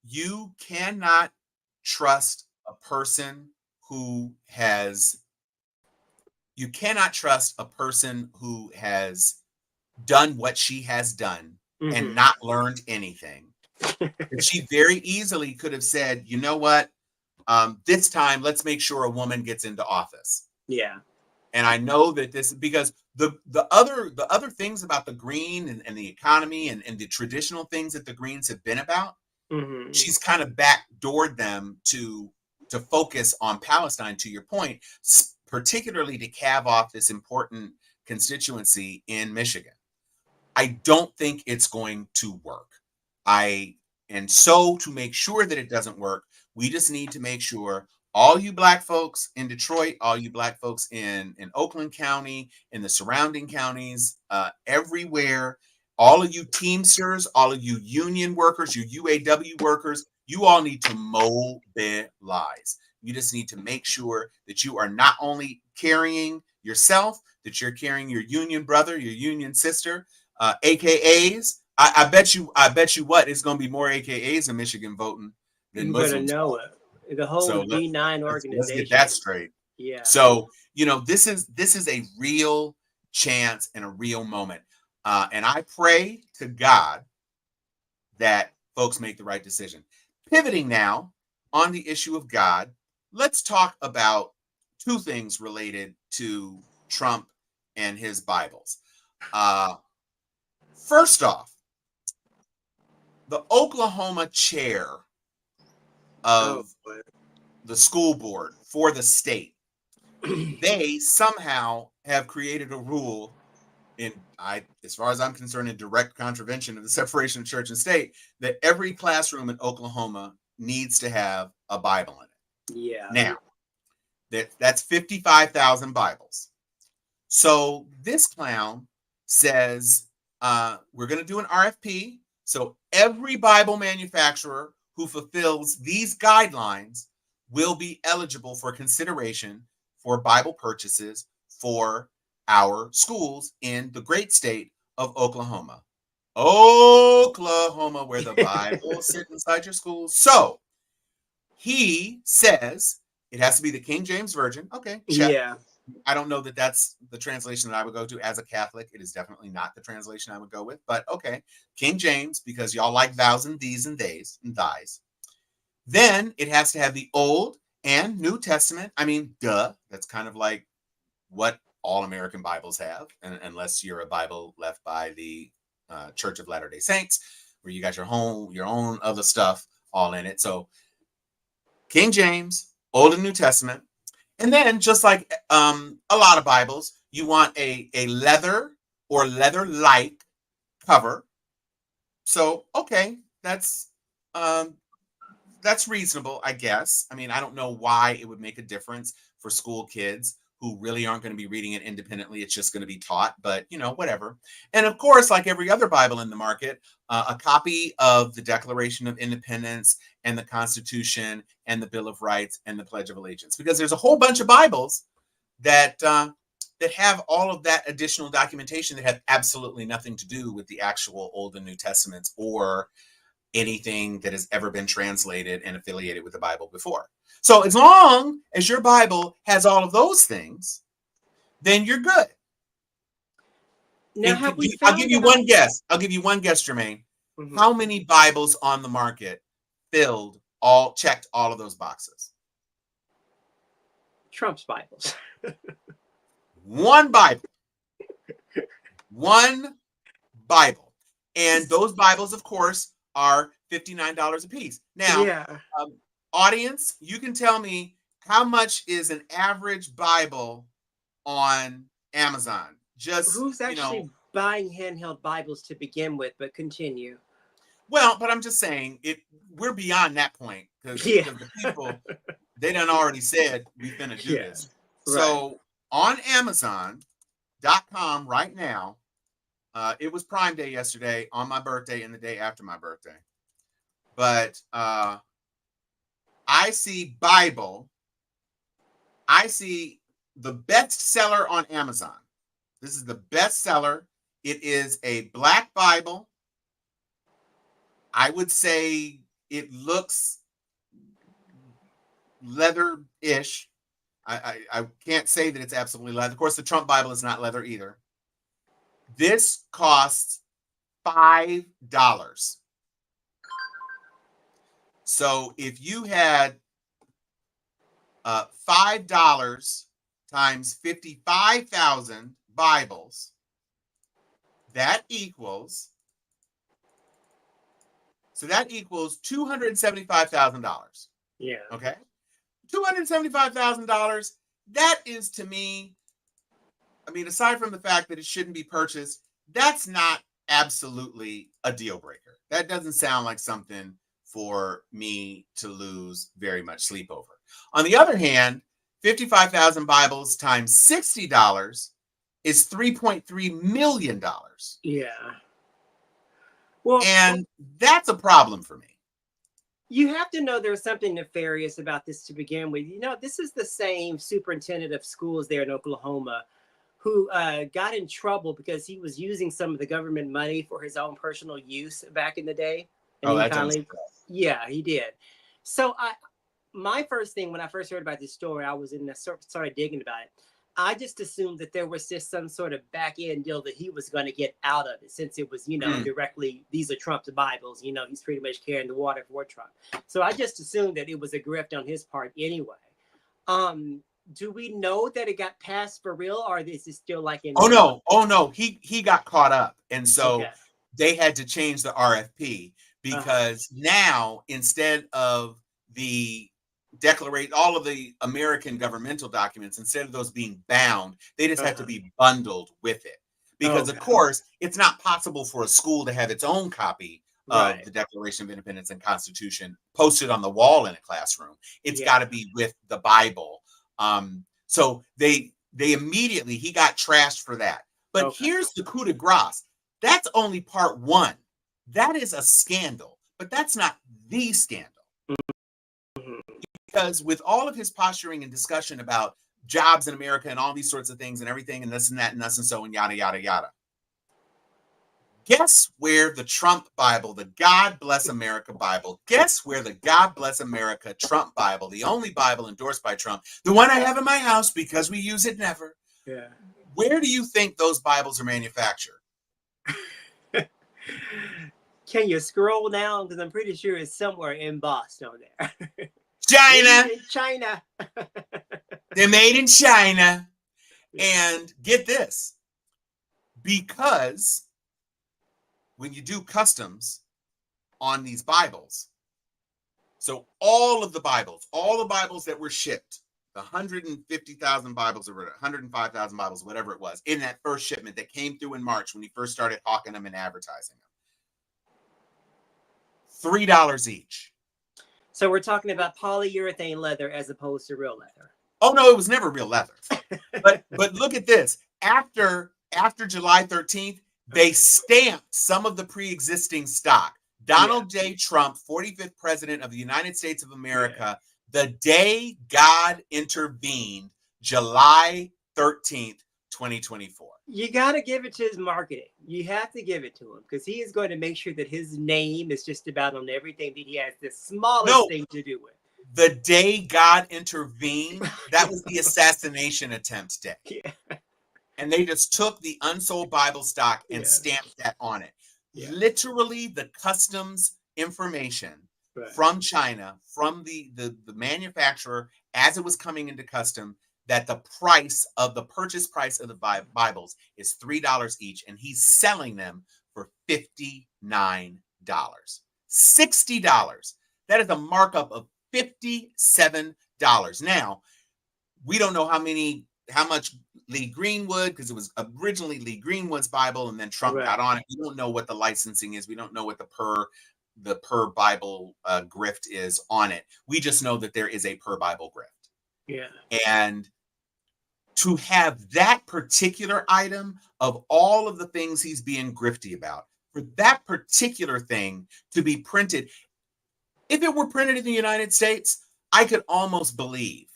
You cannot trust a person who has done what she has done and not learned anything. She very easily could have said, you know what? This time, let's make sure a woman gets into office. Yeah. And I know that this, because the other things about the Green and the economy and the traditional things that the Greens have been about, she's kind of backdoored them to focus on Palestine, to your point, particularly to calve off this important constituency in Michigan. I don't think it's going to work. And so to make sure that it doesn't work, we just need to make sure all you black folks in Detroit, all you black folks in Oakland County, in the surrounding counties, everywhere, all of you Teamsters, all of you union workers, you UAW workers, you all need to mobilize. You just need to make sure that you are not only carrying yourself, that you're carrying your union brother, your union sister, AKAs. I bet you what, it's going to be more AKAs in Michigan voting than Muslims. You better know it. The whole D9 organization. Let's get that straight. Yeah. So, this is a real chance and a real moment. And I pray to God that folks make the right decision. Pivoting now on the issue of God, let's talk about two things related to Trump and his Bibles. First off, the Oklahoma chair of the school board for the state, they somehow have created a rule as far as I'm concerned, in direct contravention of the separation of church and state, that every classroom in Oklahoma needs to have a Bible in it. Yeah. Now, that's 55,000 Bibles. So this clown says, we're going to do an RFP. So every Bible manufacturer who fulfills these guidelines will be eligible for consideration for Bible purchases for our schools in the great state of Oklahoma. Oklahoma, where the Bible sits inside your schools. So he says it has to be the King James Version. Okay, check. Yeah. I don't know that that's the translation that I would go to as a Catholic. It is definitely not the translation I would go with, but okay. King James, because y'all like thous and these and theys and thys. Then it has to have the Old and New Testament. I mean, duh. That's kind of like what all American Bibles have, unless you're a Bible left by the Church of Latter-day Saints, where you got your own other stuff all in it. So King James, Old and New Testament. And then just like a lot of Bibles, you want a leather or leather-like cover. So, okay, that's reasonable, I guess. I mean, I don't know why it would make a difference for school kids who really aren't going to be reading it independently. It's just going to be taught, but whatever. And of course, like every other Bible in the market, a copy of the Declaration of Independence and the Constitution and the Bill of Rights and the Pledge of Allegiance, because there's a whole bunch of Bibles that have all of that additional documentation that have absolutely nothing to do with the actual Old and New Testaments or anything that has ever been translated and affiliated with the Bible before. So as long as your Bible has all of those things, then you're good. Now, have we I'll found give you out? one guess. Jermaine. Mhm. How many Bibles on the market checked all of those boxes? Trump's Bibles. One Bible. One Bible. And those Bibles, of course, are $59 a piece. Now, Yeah. Audience, you can tell me how much is an average Bible on Amazon? Just Who's actually buying handheld Bibles to begin with? But continue. Well, but I'm just saying we're beyond that point because the people, they done already said we finna do this. Right. So on Amazon.com right now, it was Prime Day yesterday, on my birthday, and the day after my birthday. But I see the best seller on Amazon. This is the best seller. It is a black Bible. I would say it looks leather-ish. I can't say that it's absolutely leather. Of course, the Trump Bible is not leather either. This costs $5. So if you had $5 times 55,000 Bibles, that equals $275,000. Yeah. Okay. $275,000. That is, to me, I mean, aside from the fact that it shouldn't be purchased, that's not absolutely a deal breaker. That doesn't sound like something for me to lose very much sleep over. On the other hand, 55,000 Bibles times $60 is $3.3 million. Yeah. Well, and that's a problem for me. You have to know there's something nefarious about this to begin with. This is the same superintendent of schools there in Oklahoma who got in trouble because he was using some of the government money for his own personal use back in the day. And yeah, he did. So my first thing when I first heard about this story, I was started digging about it. I just assumed that there was just some sort of back end deal that he was going to get out of it, since it was, directly, these are Trump's Bibles, he's pretty much carrying the water for Trump. So I just assumed that it was a grift on his part anyway. Do we know that it got passed for real, or is it still like in? Oh no, he got caught up, and so they had to change the RFP because now, instead of the declaration, all of the American governmental documents, instead of those being bound, they just have to be bundled with it. Because of course, it's not possible for a school to have its own copy of the Declaration of Independence and Constitution posted on the wall in a classroom. It's got to be with the Bible. So they immediately, he got trashed for that. But here's the coup de grace. That's only part one. That is a scandal, but that's not the scandal. Because with all of his posturing and discussion about jobs in America and all these sorts of things and everything and this and that and this and so and yada, yada, yada. Guess where the Trump Bible, the God Bless America Bible, guess where the God Bless America Trump Bible, the only Bible endorsed by Trump, the one I have in my house because we use it never. Yeah. Where do you think those Bibles are manufactured? Can you scroll down? Because I'm pretty sure it's somewhere embossed on there. China. Made in China. They're made in China. Yeah. And get this, because when you do customs on these Bibles, so all the Bibles that were shipped, the 150,000 Bibles or 105,000 Bibles, whatever it was, in that first shipment that came through in March when he first started hawking them and advertising them, $3 each. So we're talking about polyurethane leather as opposed to real leather. Oh no, it was never real leather. But look at this. After July 13th, they stamped some of the pre-existing stock. Donald J. Trump, 45th president of the United States of America, the day God intervened, July 13th, 2024. You got to give it to his marketing. You have to give it to him because he is going to make sure that his name is just about on everything that he has the smallest thing to do with. The day God intervened, that was the assassination attempt day. Yeah. And they just took the unsold Bible stock and stamped that on it. Yeah. Literally, the customs information from China, from the manufacturer, as it was coming into custom, that the purchase price of the Bibles is $3 each, and he's selling them for $59. $60. That is a markup of $57. Now, we don't know how much Lee Greenwood, because it was originally Lee Greenwood's Bible, and then Trump got on it. We don't know what the licensing is. We don't know what the per Bible grift is on it. We just know that there is a per Bible grift. Yeah. And to have that particular item of all of the things he's being grifty about, for that particular thing to be printed, if it were printed in the United States, I could almost believe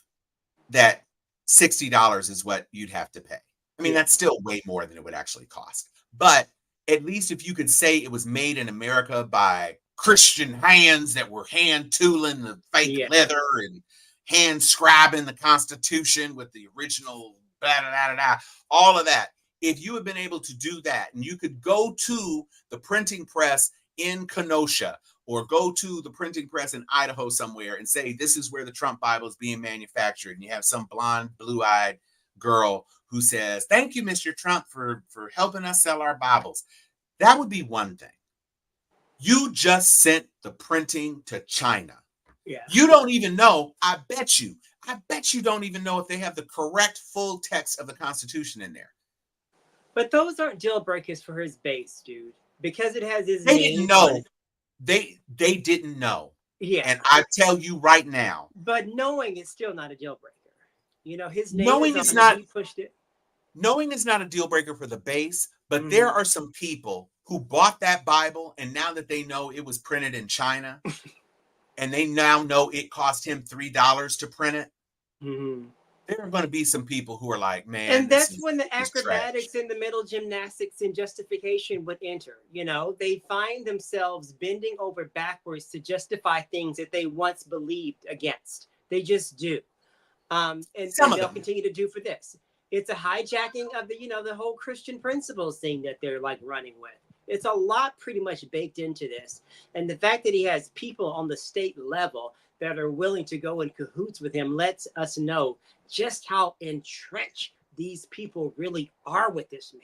that $60 is what you'd have to pay. I mean, that's still way more than it would actually cost. But at least if you could say it was made in America by Christian hands that were hand tooling the fake leather and hand scribing the Constitution with the original all of that. If you had been able to do that, and you could go to the printing press in Kenosha or go to the printing press in Idaho somewhere and say, this is where the Trump Bible is being manufactured. And you have some blonde, blue-eyed girl who says, thank you, Mr. Trump, for helping us sell our Bibles. That would be one thing. You just sent the printing to China. Yeah. You don't even know, I bet you don't even know if they have the correct full text of the Constitution in there. But those aren't deal breakers for his base, dude. Because it has his name. They didn't know. They didn't know. Yeah. And I tell you right now. But knowing is still not a deal breaker. You know, his name knowing is not. He pushed it. Knowing is not a deal breaker for the base, but there are some people who bought that Bible, and now that they know it was printed in China, and they now know it cost him $3 to print it, there are going to be some people who are like, man. And that's when the acrobatics and the mental gymnastics and justification would enter. You know, they find themselves bending over backwards to justify things that they once believed against. They just do. And they'll continue to do for this. It's a hijacking of the whole Christian principles thing that they're like running with. It's a lot pretty much baked into this. And the fact that he has people on the state level that are willing to go in cahoots with him lets us know just how entrenched these people really are with this man.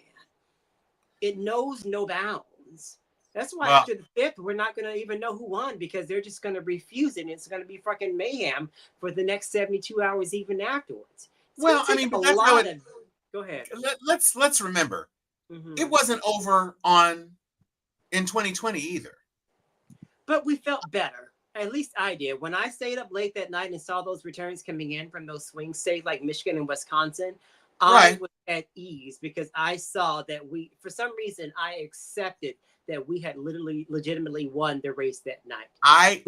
It knows no bounds. That's why after the 5th, we're not going to even know who won, because they're just going to refuse it. And it's going to be fucking mayhem for the next 72 hours, even afterwards. Well, I mean, but that's how it. Go ahead. Let's remember, it wasn't over in 2020 either. But we felt better. At least I did. When I stayed up late that night and saw those returns coming in from those swing states like Michigan and Wisconsin, I was at ease because I saw that for some reason, I accepted that we had legitimately won the race that night. I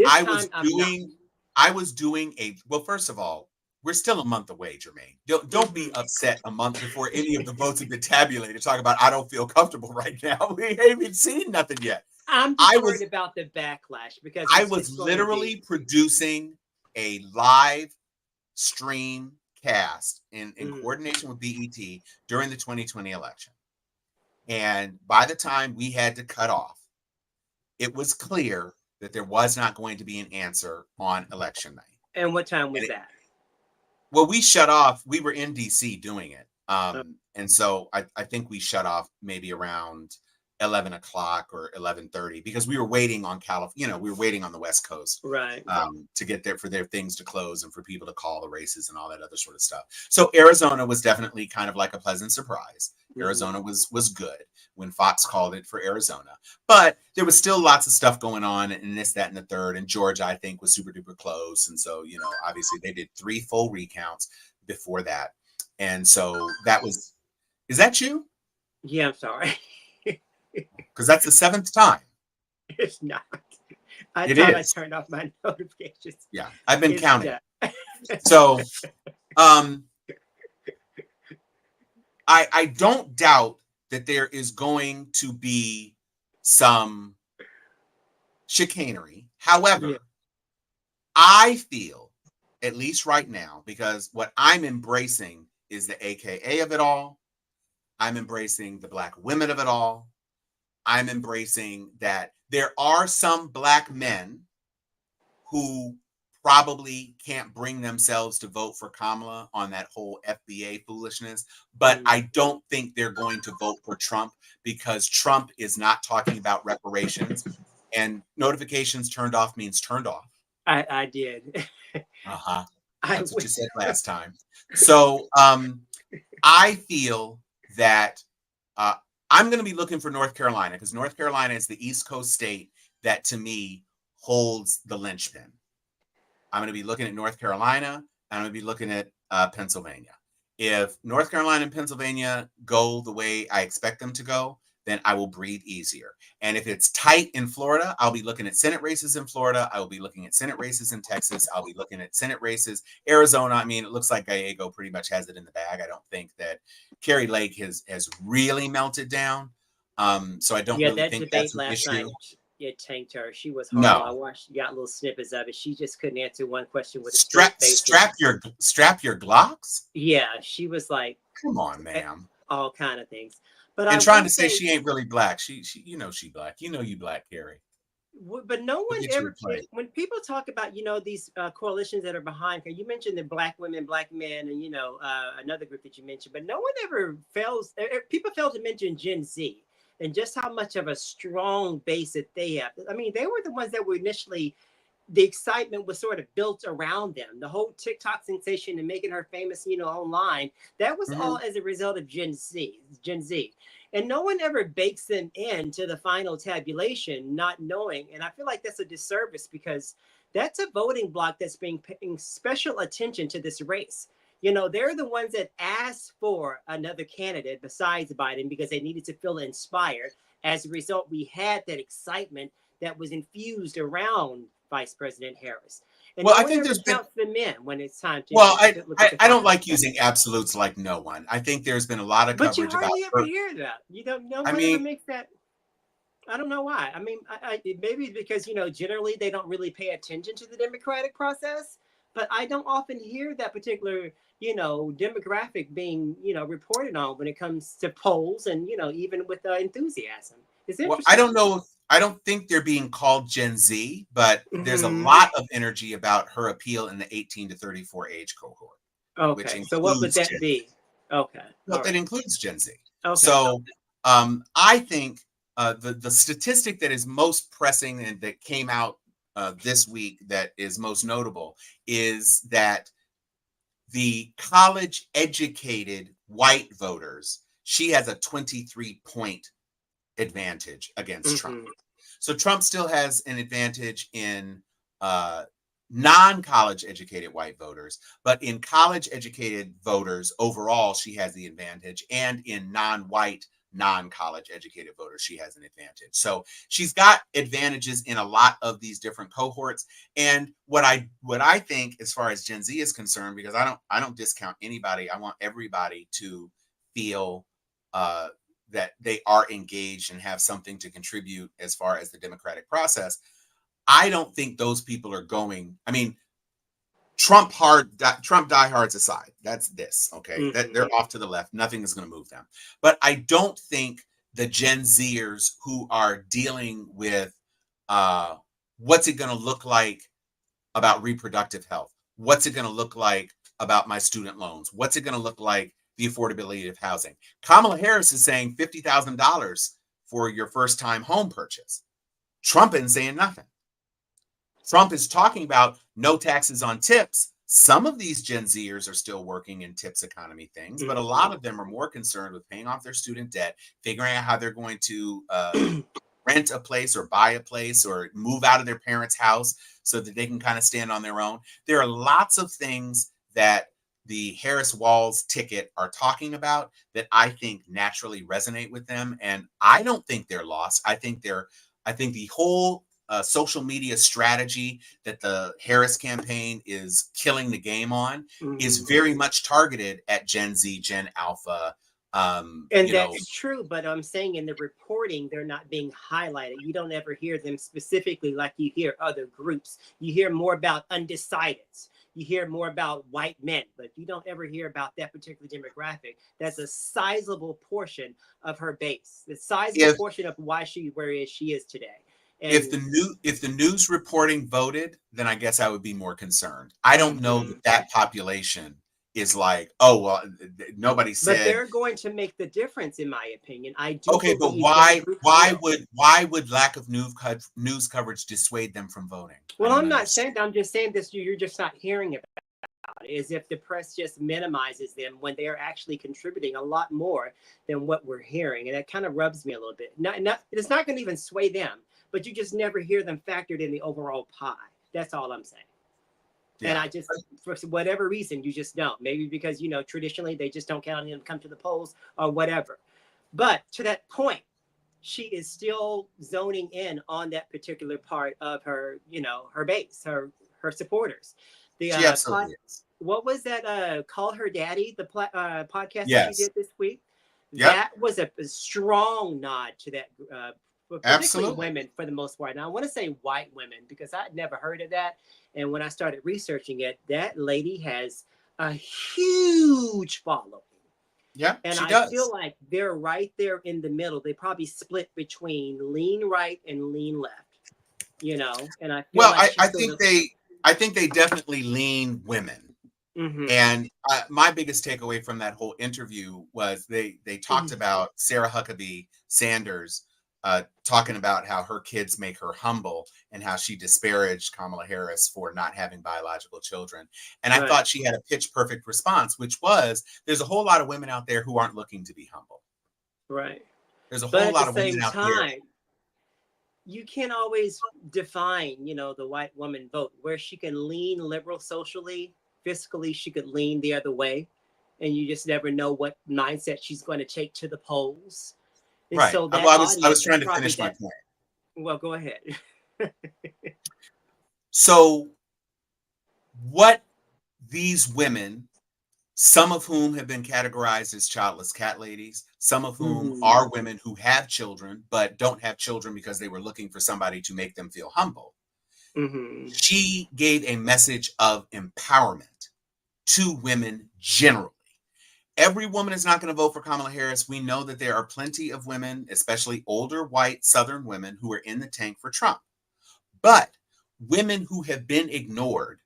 was doing well, first of all, we're still a month away, Jermaine. Don't be upset a month before any of the votes have been tabulated. Talk about, I don't feel comfortable right now. We ain't even seen nothing yet. I'm just worried about the backlash because I was literally producing a live stream cast in coordination with BET during the 2020 election. And by the time we had to cut off, it was clear that there was not going to be an answer on election night. And what time was And that? Well, we shut off. We were in DC doing it. Oh, And so I think we shut off maybe around 11 o'clock or 11:30 because we were waiting on California, we were waiting on the West Coast right. to get there for their things to close and for people to call the races and all that other sort of stuff. So Arizona was definitely kind of like a pleasant surprise. Arizona was good when Fox called it for Arizona, but there was still lots of stuff going on and this, that, and the third. And Georgia, I think, was super duper close. And so, obviously they did 3 full recounts before that. And so that was, is that you? Yeah, I'm sorry. Because that's the 7th time. It's not. I It thought is. I turned off my notifications. Yeah, I've been It's counting. that. So I don't doubt that there is going to be some chicanery. However, Yeah. I feel, at least right now, because what I'm embracing is the AKA of it all. I'm embracing the Black women of it all. I'm embracing that there are some Black men who probably can't bring themselves to vote for Kamala on that whole FBA foolishness, but I don't think they're going to vote for Trump because Trump is not talking about reparations, and notifications turned off means turned off. I did. Uh-huh. I That's what you wish. said last time. So I feel that I'm going to be looking for North Carolina because North Carolina is the East Coast state that, to me, holds the linchpin. I'm going to be looking at North Carolina. I'm going to be looking at Pennsylvania. If North Carolina and Pennsylvania go the way I expect them to go, then I will breathe easier. And if it's tight in Florida, I'll be looking at Senate races in Florida. I will be looking at Senate races in Texas. I'll be looking at Senate races. Arizona, I mean, it looks like Gallego pretty much has it in the bag. I don't think that Kerry Lake has really melted down. So I don't Yeah, really that think debate that's an last night, issue. it tanked her. She was horrible. I No. watched, got little snippets of it. She just couldn't answer one question with a Strap straight face. strap your Glocks? Yeah, she was like Come on, ma'am. all kind of things. But I And trying will to say say, she ain't really Black. She she Black. You Black, Carrie. but no We'll one get you a ever, plate. when people talk about, these coalitions that are behind her, you mentioned the Black women, Black men, and, another group that you mentioned, but no one ever people fail to mention Gen Z and just how much of a strong base that they have. I mean, they were the ones that were initially, the excitement was sort of built around them. The whole TikTok sensation and making her famous, online, that was all Mhm. as a result of Gen Z. And no one ever bakes them into the final tabulation, not knowing. And I feel like that's a disservice because that's a voting bloc that's being paying special attention to this race. They're the ones that asked for another candidate besides Biden because they needed to feel inspired. As a result, we had that excitement that was infused around Vice President Harris. And Well, no I one think ever there's been counts them in when it's time to, well, look at the I don't final. like using absolutes like no one. I think there's been a lot of But you coverage about hardly ever her. hear that. No I one ever mean, makes that. I don't know why. I mean, maybe because generally they don't really pay attention to the democratic process. But I don't often hear that particular demographic being reported on when it comes to polls and even with enthusiasm. It's well, I interesting. don't know. I don't think they're being called Gen Z, but there's a Mhm. lot of energy about her appeal in the 18 to 34 age cohort, which Okay, so what would includes that Gen Z. be? Okay, Well, all that right. includes Gen Z. Okay. So I think the statistic that is most pressing and that came out this week that is most notable is that the college educated white voters, she has a 23-point advantage against Trump. Hmm. So Trump still has an advantage in non-college educated white voters, but in college educated voters overall, she has the advantage, and in non-white, non-college educated voters, she has an advantage. So she's got advantages in a lot of these different cohorts. And what I think, as far as Gen Z is concerned, because I don't discount anybody, I want everybody to feel that they are engaged and have something to contribute as far as the democratic process. I don't think those people are going. I mean, Trump diehards aside, that's this, okay? That Hmm. they're off to the left. Nothing is going to move them. But I don't think the Gen Zers who are dealing with what's it going to look like about reproductive health? What's it going to look like about my student loans? What's it going to look like the affordability of housing? Kamala Harris is saying $50,000 for your first time home purchase. Trump isn't saying nothing. Trump is talking about no taxes on tips. Some of these Gen Zers are still working in tips economy things, but a lot of them are more concerned with paying off their student debt, figuring out how they're going to rent a place or buy a place or move out of their parents' house so that they can kind of stand on their own. There are lots of things that the Harris-Walz ticket are talking about that I think naturally resonate with them. And I don't think they're lost. I think the whole social media strategy that the Harris campaign is killing the game on is very much targeted at Gen Z, Gen Alpha. And that's true, but I'm saying in the reporting, they're not being highlighted. You don't ever hear them specifically like you hear other groups. You hear more about undecideds. You hear more about white men, but you don't ever hear about that particular demographic. That's a sizable portion of her base. The sizable portion of why where she is today. And if the news reporting voted, then I guess I would be more concerned. I don't know that population is like, oh well, nobody said. But they're going to make the difference, in my opinion. I do. Okay, but why would lack of news coverage dissuade them from voting? Well, I'm not saying that. I'm just saying this. You're just not hearing about it. As if the press just minimizes them when they are actually contributing a lot more than what we're hearing, and that kind of rubs me a little bit. It's not going to even sway them, but you just never hear them factored in the overall pie. That's all I'm saying. Yeah. And I just, for whatever reason, you just don't. Maybe because, traditionally they just don't count on them to come to the polls or whatever. But to that point, she is still zoning in on that particular part of her, her base, her supporters. She absolutely is. What was that? Call Her Daddy, the podcast yes. that she did this week. Yep. That was a strong nod to that. Particularly women for the most part. Now I want to say white women because I'd never heard of that. And when I started researching it, that lady has a huge following. Yeah, and she does. Feel like they're right there in the middle. They probably split between lean right and lean left. And I feel I think they definitely lean women. Mm-hmm. And my biggest takeaway from that whole interview was they talked about Sarah Huckabee Sanders talking about how her kids make her humble and how she disparaged Kamala Harris for not having biological children. And I thought she had a pitch perfect response, which was there's a whole lot of women out there who aren't looking to be humble. Right. There's a whole lot of women out there. You can't always define, the white woman vote where she can lean liberal socially, fiscally, she could lean the other way. And you just never know what mindset she's going to take to the polls. And right. So I was trying to finish my point. Well, go ahead. So what these women, some of whom have been categorized as childless cat ladies, some of whom are women who have children, but don't have children because they were looking for somebody to make them feel humble. She gave a message of empowerment to women generally. Every woman is not going to vote for Kamala Harris. We know that there are plenty of women, especially older white Southern women, who are in the tank for Trump. But women who have been ignored,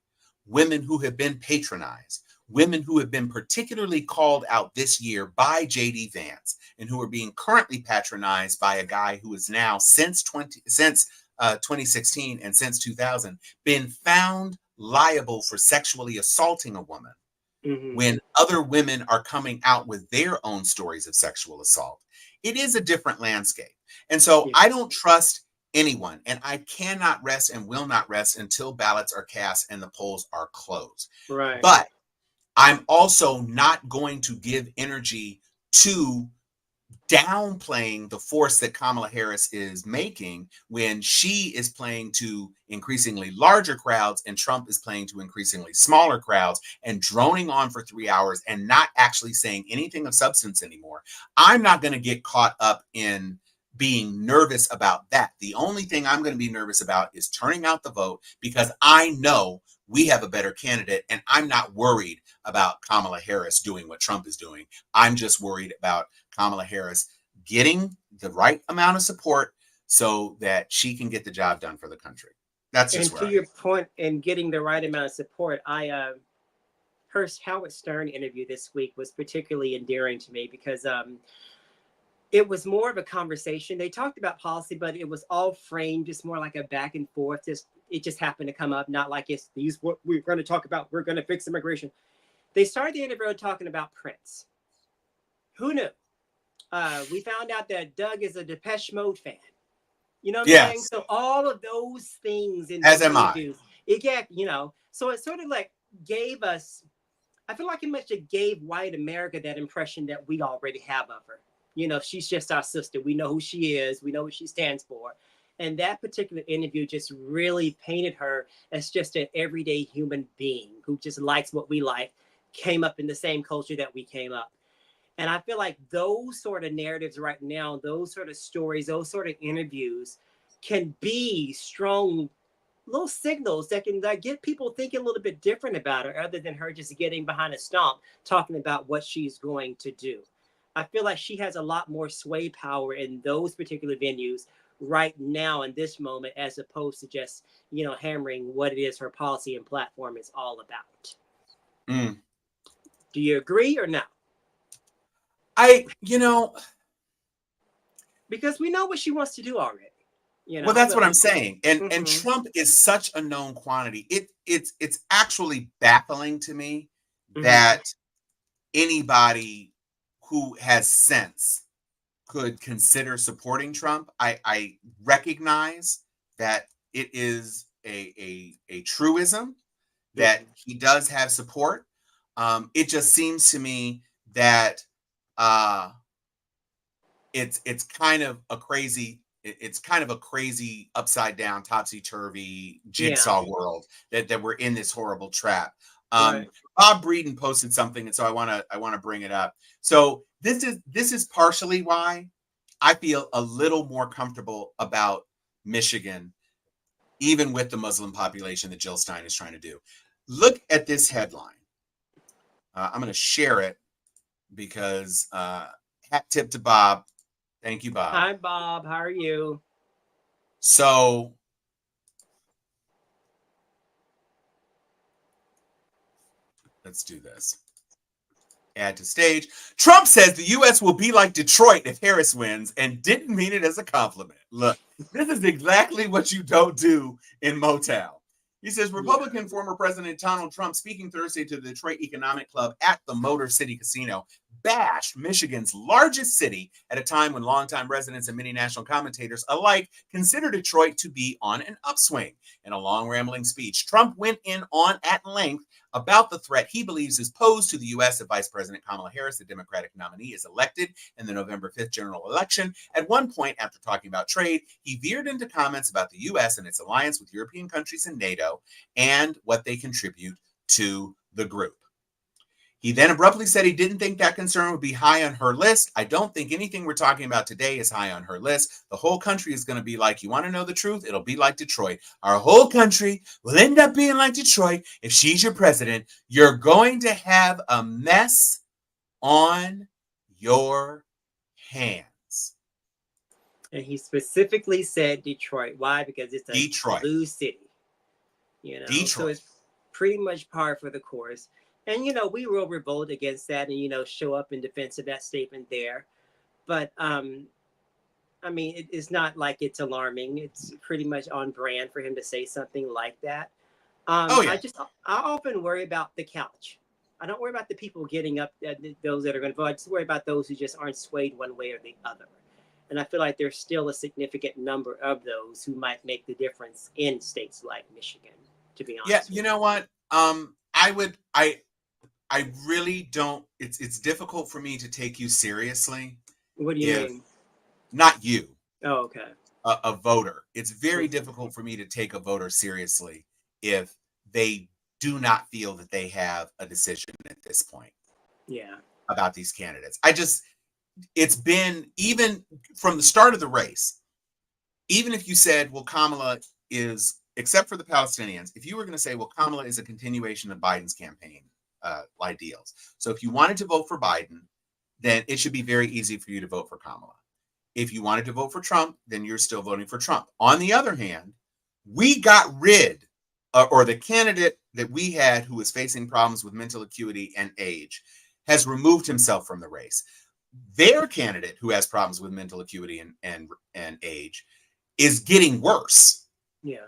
women who have been patronized, women who have been particularly called out this year by J.D. Vance and who are being currently patronized by a guy who is now since 2016 and since 2000 been found liable for sexually assaulting a woman. When other women are coming out with their own stories of sexual assault, it is a different landscape. And so I don't trust anyone, and I cannot rest and will not rest until ballots are cast and the polls are closed. Right. But I'm also not going to give energy to downplaying the force that Kamala Harris is making when she is playing to increasingly larger crowds and Trump is playing to increasingly smaller crowds and droning on for 3 hours and not actually saying anything of substance anymore. I'm not going to get caught up in being nervous about that. The only thing I'm going to be nervous about is turning out the vote because I know we have a better candidate and I'm not worried about Kamala Harris doing what Trump is doing. I'm just worried about Kamala Harris getting the right amount of support so that she can get the job done for the country. That's just And where to I your point, in getting the right amount of support, her Howard Stern interview this week was particularly endearing to me because it was more of a conversation. They talked about policy, but it was all framed just more like a back and forth. It just happened to come up, not like it's these what we're going to talk about. We're going to fix immigration. They started the interview talking about Prince. Who knew? We found out that Doug is a Depeche Mode fan. You know what I'm saying? Yes, So all of those things in as those am I. interviews, it got, so it sort of like gave us, I feel like it much it gave white America that impression that we already have of her. She's just our sister. We know who she is. We know what she stands for. And that particular interview just really painted her as just an everyday human being who just likes what we like, came up in the same culture that we came up. And I feel like those sort of narratives right now, those sort of stories, those sort of interviews can be strong little signals that can get people thinking a little bit different about her, other than her just getting behind a stump talking about what she's going to do. I feel like she has a lot more sway power in those particular venues right now in this moment, as opposed to just, hammering what it is her policy and platform is all about. Mm. Do you agree or not? Because we know what she wants to do already. Well, that's what I'm saying. And Mhm. Trump is such a known quantity. It's actually baffling to me that anybody who has sense could consider supporting Trump. I recognize that it is a truism that he does have support. It just seems to me that it's kind of a crazy upside down, topsy-turvy jigsaw world that we're in this horrible trap. Right. Bob Breeden posted something, and so I want to bring it up. So this is partially why I feel a little more comfortable about Michigan, even with the Muslim population that Jill Stein is trying to do. Look at this headline. I'm going to share it because hat tip to Bob. Thank you, Bob. Hi, Bob. How are you? So let's do this. Add to stage. Trump says the U.S. will be like Detroit if Harris wins, and didn't mean it as a compliment. Look, this is exactly what you don't do in Motown. He says Republican former President Donald Trump, speaking Thursday to the Detroit Economic Club at the Motor City Casino, bashed Michigan's largest city at a time when longtime residents and many national commentators alike consider Detroit to be on an upswing. In a long rambling speech, Trump went in on at length about the threat he believes is posed to the U.S. if Vice President Kamala Harris, the Democratic nominee, is elected in the November 5th general election. At one point, after talking about trade, he veered into comments about the U.S. and its alliance with European countries and NATO and what they contribute to the group. He then abruptly said he didn't think that concern would be high on her list. I don't think anything we're talking about today is high on her list. The whole country is going to be like, you want to know the truth? It'll be like Detroit. Our whole country will end up being like Detroit if she's your president. You're going to have a mess on your hands. And he specifically said Detroit. Why? Because it's a Detroit. blue city. Detroit. So it's pretty much par for the course. And we will revolt against that and show up in defense of that statement there. But it's not like it's alarming. It's pretty much on brand for him to say something like that. I often worry about the couch. I don't worry about the people getting up, those that are going to vote. I just worry about those who just aren't swayed one way or the other. And I feel like there's still a significant number of those who might make the difference in states like Michigan, to be honest. Yeah, you know what? I really don't. It's difficult for me to take you seriously. What do you mean? Not you. Oh, okay. A voter. It's very difficult for me to take a voter seriously if they do not feel that they have a decision at this point. Yeah. About these candidates. It's been, even from the start of the race, even if you said, well, Kamala is, except for the Palestinians, if you were going to say, well, Kamala is a continuation of Biden's campaign ideals. So if you wanted to vote for Biden, then it should be very easy for you to vote for Kamala. If you wanted to vote for Trump, then you're still voting for Trump. On the other hand, we got rid or the candidate that we had who was facing problems with mental acuity and age has removed himself from the race. Their candidate who has problems with mental acuity and age is getting worse. Yeah.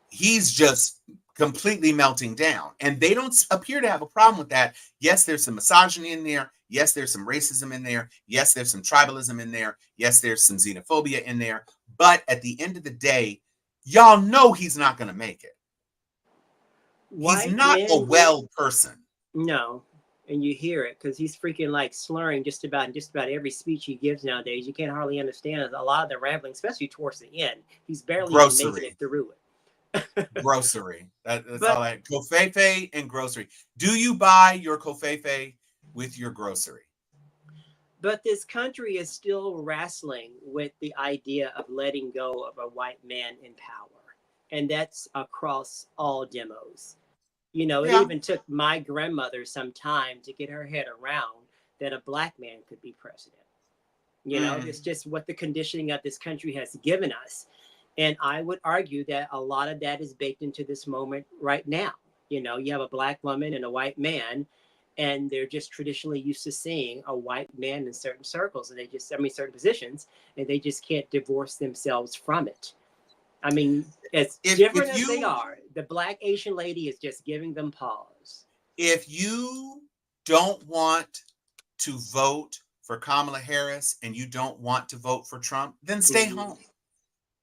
He's just completely melting down. And they don't appear to have a problem with that. Yes, there's some misogyny in there. Yes, there's some racism in there. Yes, there's some tribalism in there. Yes, there's some xenophobia in there. But at the end of the day, y'all know he's not going to make it. He's not a well person. No. And you hear it because he's freaking like slurring just about every speech he gives nowadays. You can't hardly understand a lot of the rambling, especially towards the end. He's barely even making it through it. Grocery. That's all I covfefe and grocery. Do you buy your covfefe with your grocery? But this country is still wrestling with the idea of letting go of a white man in power. And that's across all demos. You know, it even took my grandmother some time to get her head around that a black man could be president. You know, it's just what the conditioning of this country has given us. And I would argue that a lot of that is baked into this moment right now. You know, you have a black woman and a white man, and they're just traditionally used to seeing a white man in certain circles, and certain positions, and they just can't divorce themselves from it. I mean, as different as they are, the black Asian lady is just giving them pause. If you don't want to vote for Kamala Harris and you don't want to vote for Trump, then stay home.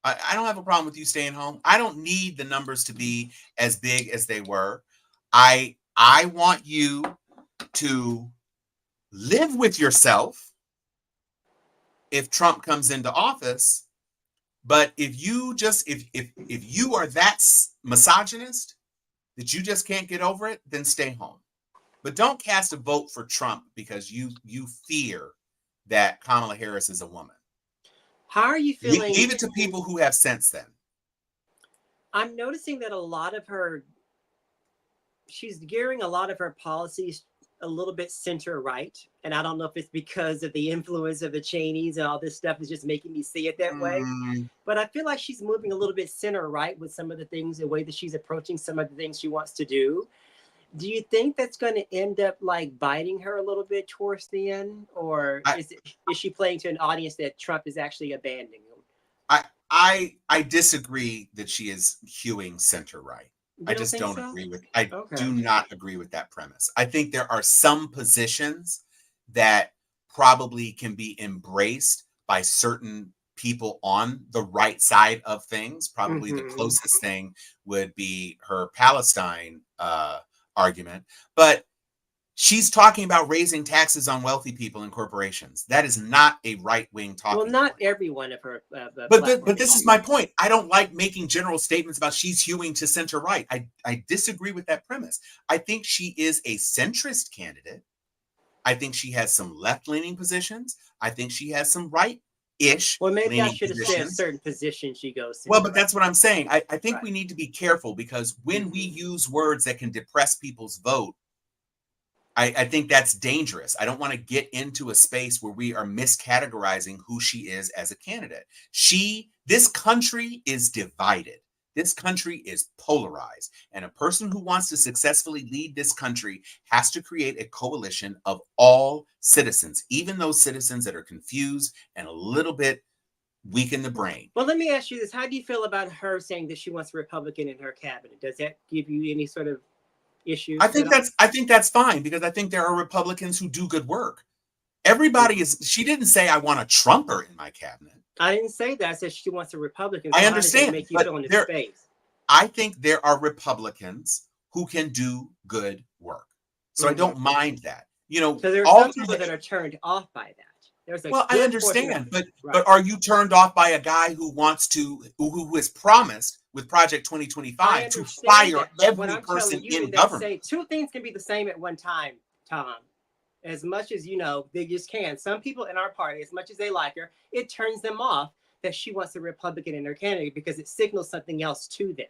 I don't have a problem with you staying home. I don't need the numbers to be as big as they were. I want you to live with yourself if Trump comes into office. But if you are that misogynist that you just can't get over it, then stay home. But don't cast a vote for Trump because you fear that Kamala Harris is a woman. How are you feeling? Leave it to people who have sense then. I'm noticing that she's gearing a lot of her policies a little bit center right. And I don't know if it's because of the influence of the Cheneys and all this stuff is just making me see it that way. But I feel like she's moving a little bit center right with some of the things, the way that she's approaching some of the things she wants to do. Do you think that's going to end up like biting her a little bit towards the end? Or is she playing to an audience that Trump is actually abandoning him? I disagree that she is hewing center right. I just don't agree with. I do not agree with that premise. I think there are some positions that probably can be embraced by certain people on the right side of things. Probably the closest thing would be her Palestine argument, but she's talking about raising taxes on wealthy people and corporations. That is not a right-wing talking. Well, not every one of her. But this is my point. I don't like making general statements about she's hewing to center right. I disagree with that premise. I think she is a centrist candidate. I think she has some left-leaning positions. I think she has some right-ish. Well, maybe I should have said a certain position she goes to. Well, but that's what I'm saying. I think we need to be careful because when we use words that can depress people's vote, I think that's dangerous. I don't want to get into a space where we are miscategorizing who she is as a candidate. This country is divided. This country is polarized. And a person who wants to successfully lead this country has to create a coalition of all citizens, even those citizens that are confused and a little bit weak in the brain. Well, let me ask you this. How do you feel about her saying that she wants a Republican in her cabinet? Does that give you any sort of issues? I think that's fine because I think there are Republicans who do good work. She didn't say I want a Trumper in my cabinet. I didn't say that. I said she wants a Republican. So I understand. Make you feel in this space? I think there are Republicans who can do good work. So I don't mind that. You know, so there are some people that are turned off by that. I understand, but are you turned off by a guy who has promised with Project 2025 to fire every person in government? Two things can be the same at one time, Tom. As much as they just can. Some people in our party, as much as they like her, it turns them off that she wants a Republican in her candidate because it signals something else to them.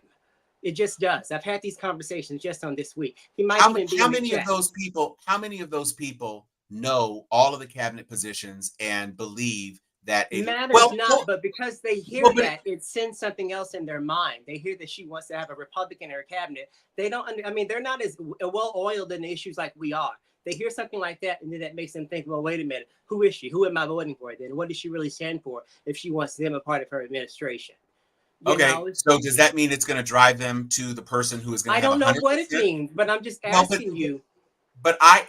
It just does. I've had these conversations just on this week. How many of those people know all of the cabinet positions and believe that Matters not, but because they hear that, it sends something else in their mind. They hear that she wants to have a Republican in her cabinet. They don't. I mean, they're not as well oiled in issues like we are. They hear something like that, and then that makes them think, well, wait a minute, who is she? Who am I voting for? Then what does she really stand for if she wants them a part of her administration? Okay, so does that mean it's going to drive them to the person who is going to have 100%? I don't know what it means, but I'm just asking you. But I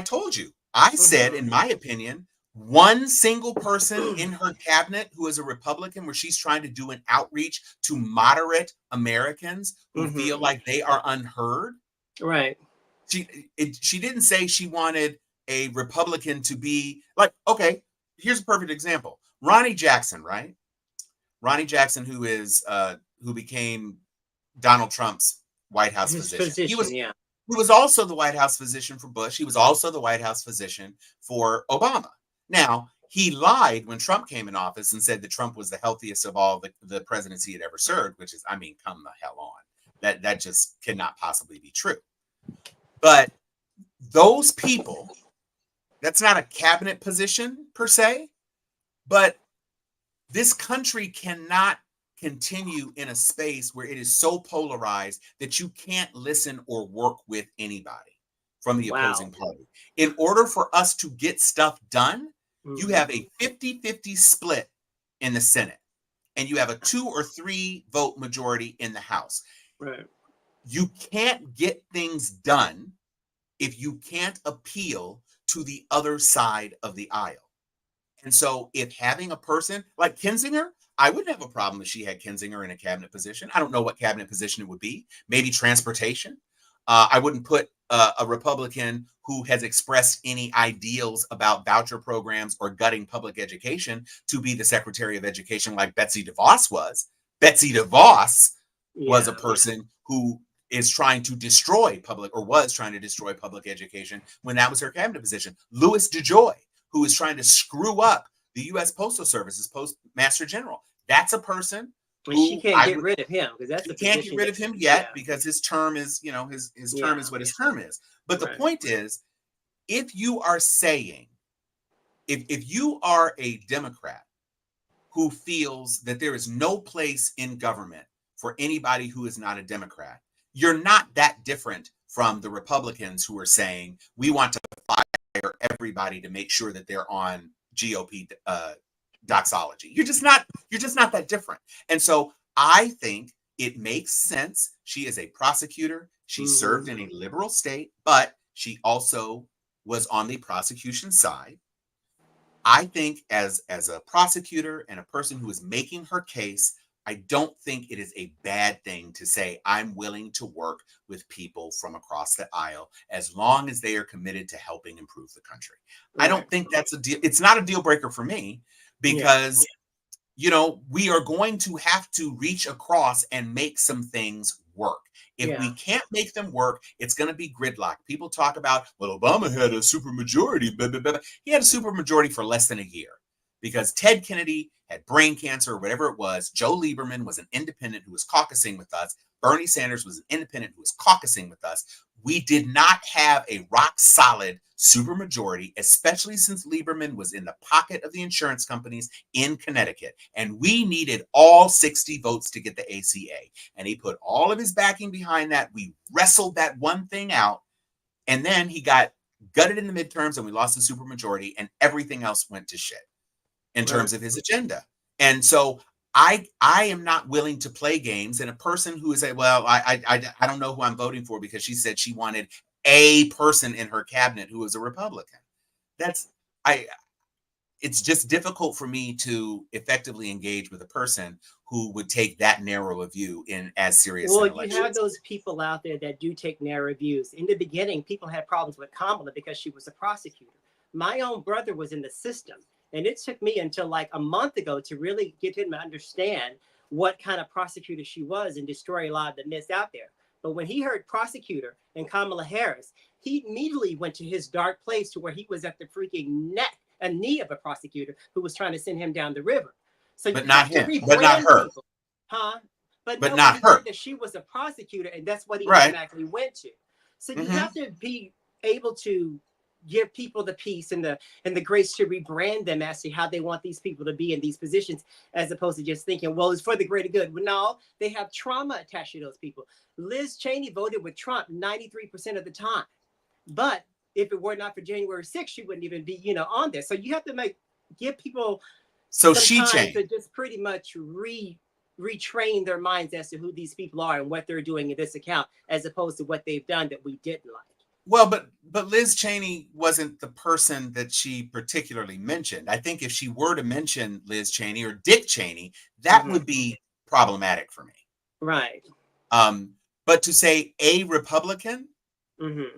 told you. I said, in my opinion, one single person in her cabinet who is a Republican, where she's trying to do an outreach to moderate Americans who feel like they are unheard. Right. She didn't say she wanted a Republican to be like, okay, here's a perfect example. Ronnie Jackson, right? Ronnie Jackson, who became Donald Trump's White House physician. He was also the White House physician for Bush. He was also the White House physician for Obama. Now, he lied when Trump came in office and said that Trump was the healthiest of all the presidents he had ever served, which is, I mean, come the hell on. That just cannot possibly be true. But those people, that's not a cabinet position per se, but this country cannot continue in a space where it is so polarized that you can't listen or work with anybody from the opposing party. In order for us to get stuff done, you have a 50-50 split in the Senate, and you have a 2 or 3 vote majority in the House. Right. You can't get things done if you can't appeal to the other side of the aisle. And so if having a person like Kinzinger, I wouldn't have a problem if she had Kinzinger in a cabinet position. I don't know what cabinet position it would be. Maybe transportation. I wouldn't put a Republican who has expressed any ideals about voucher programs or gutting public education to be the Secretary of Education like Betsy DeVos was. Betsy DeVos was a person who is trying to destroy public, or was trying to destroy public education when that was her cabinet position. Louis DeJoy, who is trying to screw up the U.S. Postal Service's Postmaster General. That's a person who she can't get rid of him, because that's you can't get rid of him yet because his term is, his term is what his term is. But the point is, if you are saying, if you are a Democrat who feels that there is no place in government for anybody who is not a Democrat, you're not that different from the Republicans who are saying we want to fire everybody to make sure that they're on GOP doxology. You're just not that different. And so I think it makes sense. She is a prosecutor. She served in a liberal state, but she also was on the prosecution side. I think as a prosecutor and a person who is making her case, I don't think it is a bad thing to say, I'm willing to work with people from across the aisle as long as they are committed to helping improve the country. Right. I don't think that's a deal. It's not a deal breaker for me because, we are going to have to reach across and make some things work. If we can't make them work, it's going to be gridlock. People talk about, well, Obama had a supermajority. Blah, blah, blah. He had a supermajority for less than a year because Ted Kennedy had brain cancer or whatever it was. Joe Lieberman was an independent who was caucusing with us. Bernie Sanders was an independent who was caucusing with us. We did not have a rock solid supermajority, especially since Lieberman was in the pocket of the insurance companies in Connecticut. And we needed all 60 votes to get the ACA. And he put all of his backing behind that. We wrestled that one thing out. And then he got gutted in the midterms and we lost the supermajority and everything else went to shit in terms of his agenda. And so I am not willing to play games. And a person who is I don't know who I'm voting for because she said she wanted a person in her cabinet who was a Republican. It's just difficult for me to effectively engage with a person who would take that narrow a view in as serious. Well, you have those people out there that do take narrow views. In the beginning, people had problems with Kamala because she was a prosecutor. My own brother was in the system. And it took me until like a month ago to really get him to understand what kind of prosecutor she was and destroy a lot of the myths out there. But when he heard prosecutor and Kamala Harris, he immediately went to his dark place to where he was at the freaking knee of a prosecutor who was trying to send him down the river. So but not him, but not her. People, huh? But not her. That she was a prosecutor, and that's what he automatically went to. So you have to be able to give people the peace and the grace to rebrand them as to how they want these people to be in these positions, as opposed to just thinking, well, it's for the greater good. Well, no, they have trauma attached to those people. Liz Cheney voted with Trump 93% of the time, but if it were not for January 6th, she wouldn't even be, on there. So you have to give people So some she time changed. to just pretty much retrain their minds as to who these people are and what they're doing in this account, as opposed to what they've done that we didn't like. Well, but Liz Cheney wasn't the person that she particularly mentioned. I think if she were to mention Liz Cheney or Dick Cheney, that would be problematic for me. Right. But to say a Republican,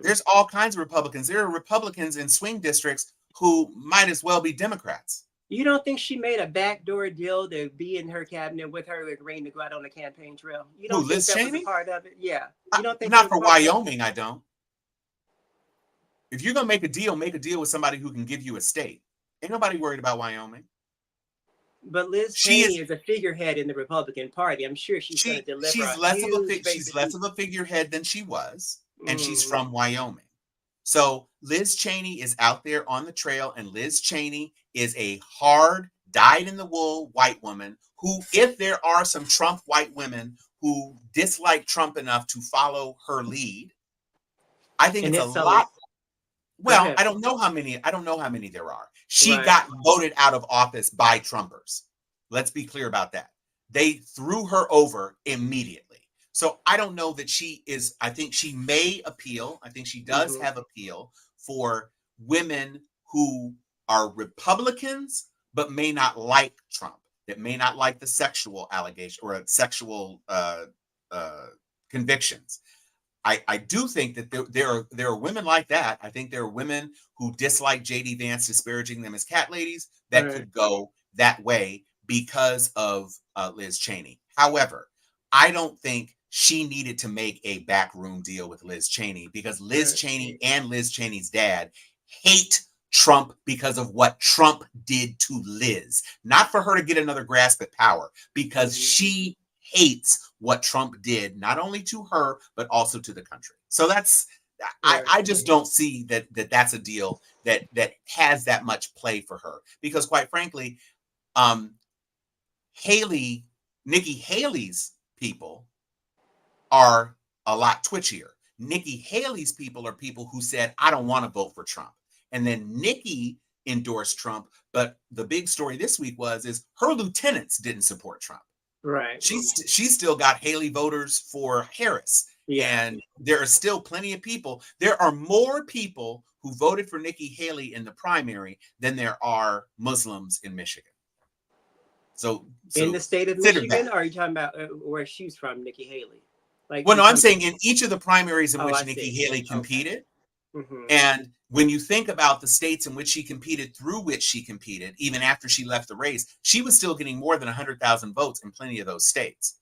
there's all kinds of Republicans. There are Republicans in swing districts who might as well be Democrats. You don't think she made a backdoor deal to be in her cabinet with her agreeing to go out on the campaign trail? You don't think Liz that Cheney? was a part of it? Yeah. You don't think not for Wyoming, I don't. If you're going to make a deal with somebody who can give you a state. Ain't nobody worried about Wyoming. But Liz Cheney is a figurehead in the Republican Party. I'm sure she's going to deliver. She's less of a figurehead than she was, and she's from Wyoming. So Liz Cheney is out there on the trail, and Liz Cheney is a hard, dyed-in-the-wool white woman who, if there are some Trump white women who dislike Trump enough to follow her lead, I think it's a lot. Well, I don't know how many there are. She got voted out of office by Trumpers. Let's be clear about that. They threw her over immediately. So I don't know that she is. I think she may appeal. I think she does have appeal for women who are Republicans, but may not like Trump, that may not like the sexual allegation or sexual convictions. I do think that there are women like that. I think there are women who dislike J.D. Vance disparaging them as cat ladies that could go that way because of Liz Cheney. However, I don't think she needed to make a backroom deal with Liz Cheney, because Liz Cheney and Liz Cheney's dad hate Trump because of what Trump did to Liz. Not for her to get another grasp at power, because she hates what Trump did, not only to her, but also to the country. So I just don't see that's a deal that has that much play for her, because quite frankly, Nikki Haley's people are a lot twitchier. Nikki Haley's people are people who said, I don't want to vote for Trump. And then Nikki endorsed Trump. But the big story this week is her lieutenants didn't support Trump. Right. She's still got Haley voters for Harris. Yeah. And there are still plenty of people. There are more people who voted for Nikki Haley in the primary than there are Muslims in Michigan. So in the state of Michigan, or are you talking about where she's from, Nikki Haley? I'm saying in each of the primaries in which Nikki Haley competed. And when you think about the states in which she competed, even after she left the race, she was still getting more than 100,000 votes in plenty of those states.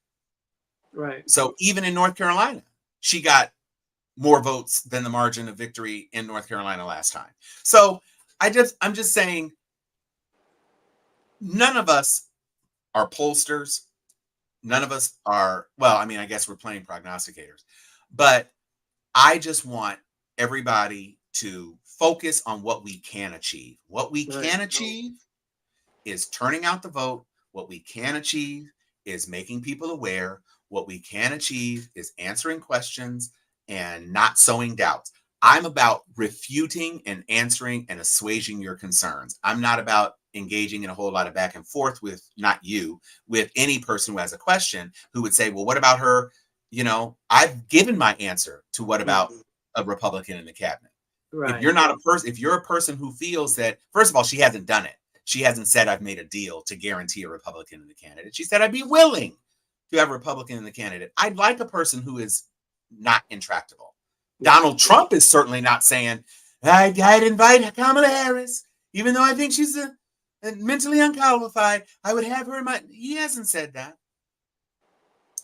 Right. So even in North Carolina, she got more votes than the margin of victory in North Carolina last time. So I'm just saying, none of us are pollsters. None of us are, I guess we're playing prognosticators, but I just want everybody to focus on what we can achieve. What we can achieve is turning out the vote. What we can achieve is making people aware. What we can achieve is answering questions and not sowing doubts. I'm about refuting and answering and assuaging your concerns. I'm not about engaging in a whole lot of back and forth with any person who has a question, who would say, well, what about her? I've given my answer to what about a Republican in the cabinet. Right. If you're a person who feels that, first of all, she hasn't done it. She hasn't said, I've made a deal to guarantee a Republican in the candidate. She said, I'd be willing to have a Republican in the candidate. I'd like a person who is not intractable. Donald Trump is certainly not saying, I'd invite Kamala Harris, even though I think she's mentally unqualified. I would have her in my. He hasn't said that.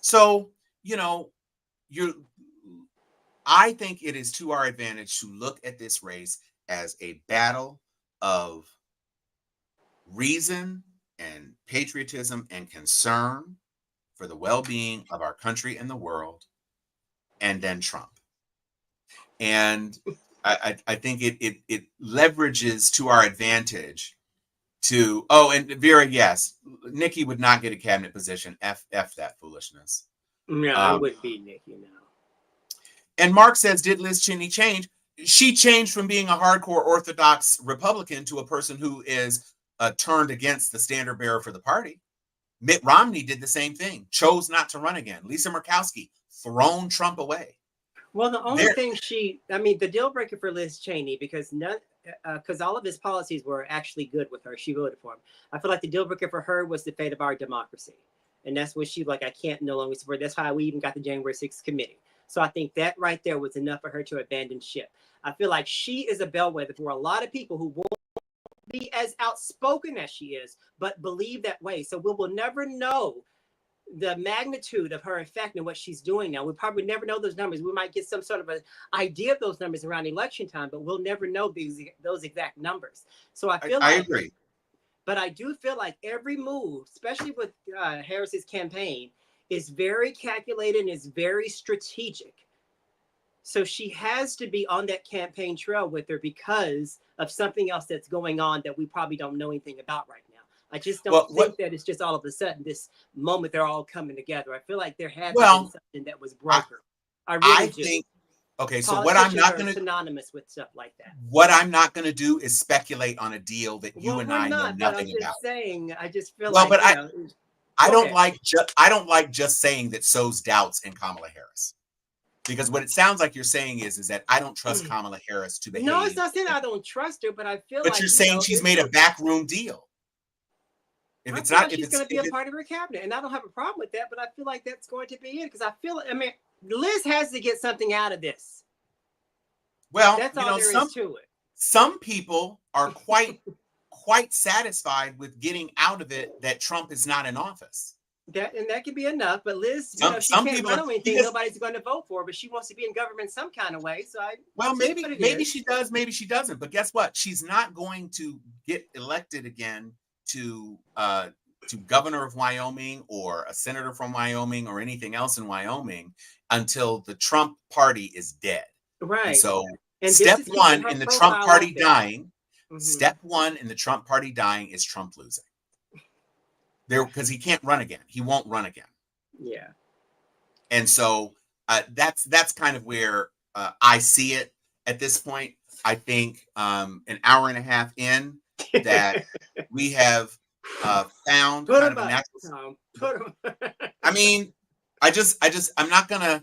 So, I think it is to our advantage to look at this race as a battle of reason and patriotism and concern for the well-being of our country and the world, and then Trump. And I think it leverages to our advantage to, oh, and Vera, yes, Nikki would not get a cabinet position. F that foolishness. No, it wouldn't be Nikki now. And Mark says, did Liz Cheney change? She changed from being a hardcore Orthodox Republican to a person who is turned against the standard bearer for the party. Mitt Romney did the same thing, chose not to run again. Lisa Murkowski, thrown Trump away. Well, the only thing the deal breaker for Liz Cheney, because all of his policies were actually good with her. She voted for him. I feel like the deal breaker for her was the fate of our democracy. And that's what she I can't no longer support. That's why we even got the January 6th committee. So I think that right there was enough for her to abandon ship. I feel like she is a bellwether for a lot of people who won't be as outspoken as she is, but believe that way. So we will never know the magnitude of her effect and what she's doing now. We probably never know those numbers. We might get some sort of an idea of those numbers around election time, but we'll never know those exact numbers. So I feel I agree. But I do feel like every move, especially with Harris's campaign, is very calculated and is very strategic. So she has to be on that campaign trail with her because of something else that's going on that we probably don't know anything about right now. I just don't think that it's just all of a sudden this moment they're all coming together. I feel like there had to be something that was broker. I really do. Think, okay, so what I'm not going to synonymous with stuff like that. What I'm not going to do is speculate on a deal that you and I know nothing about. Saying, I just feel but I don't like just saying that sows doubts in Kamala Harris. Because what it sounds like you're saying is that I don't trust Kamala Harris to behave. No, it's not saying I don't trust her, but I feel like you're saying she's made a backroom deal. If it's not, she's going to be a part of her cabinet, and I don't have a problem with that. But I feel like that's going to be it because Liz has to get something out of this. Well, that's all there is to it. Some people are quite satisfied with getting out of it that Trump is not in office. That can be enough, but Liz, she can't run on anything nobody's going to vote for, but she wants to be in government some kind of way. So maybe she does, maybe she doesn't. But guess what? She's not going to get elected again to governor of Wyoming or a senator from Wyoming or anything else in Wyoming until the Trump party is dead. Right. And so step one in the Trump party dying. Step one in the Trump party dying is Trump losing. Because he can't run again. He won't run again. Yeah. And so that's kind of where I see it at this point. I think an hour and a half in that we have found kind of a natural. I mean, I'm not gonna.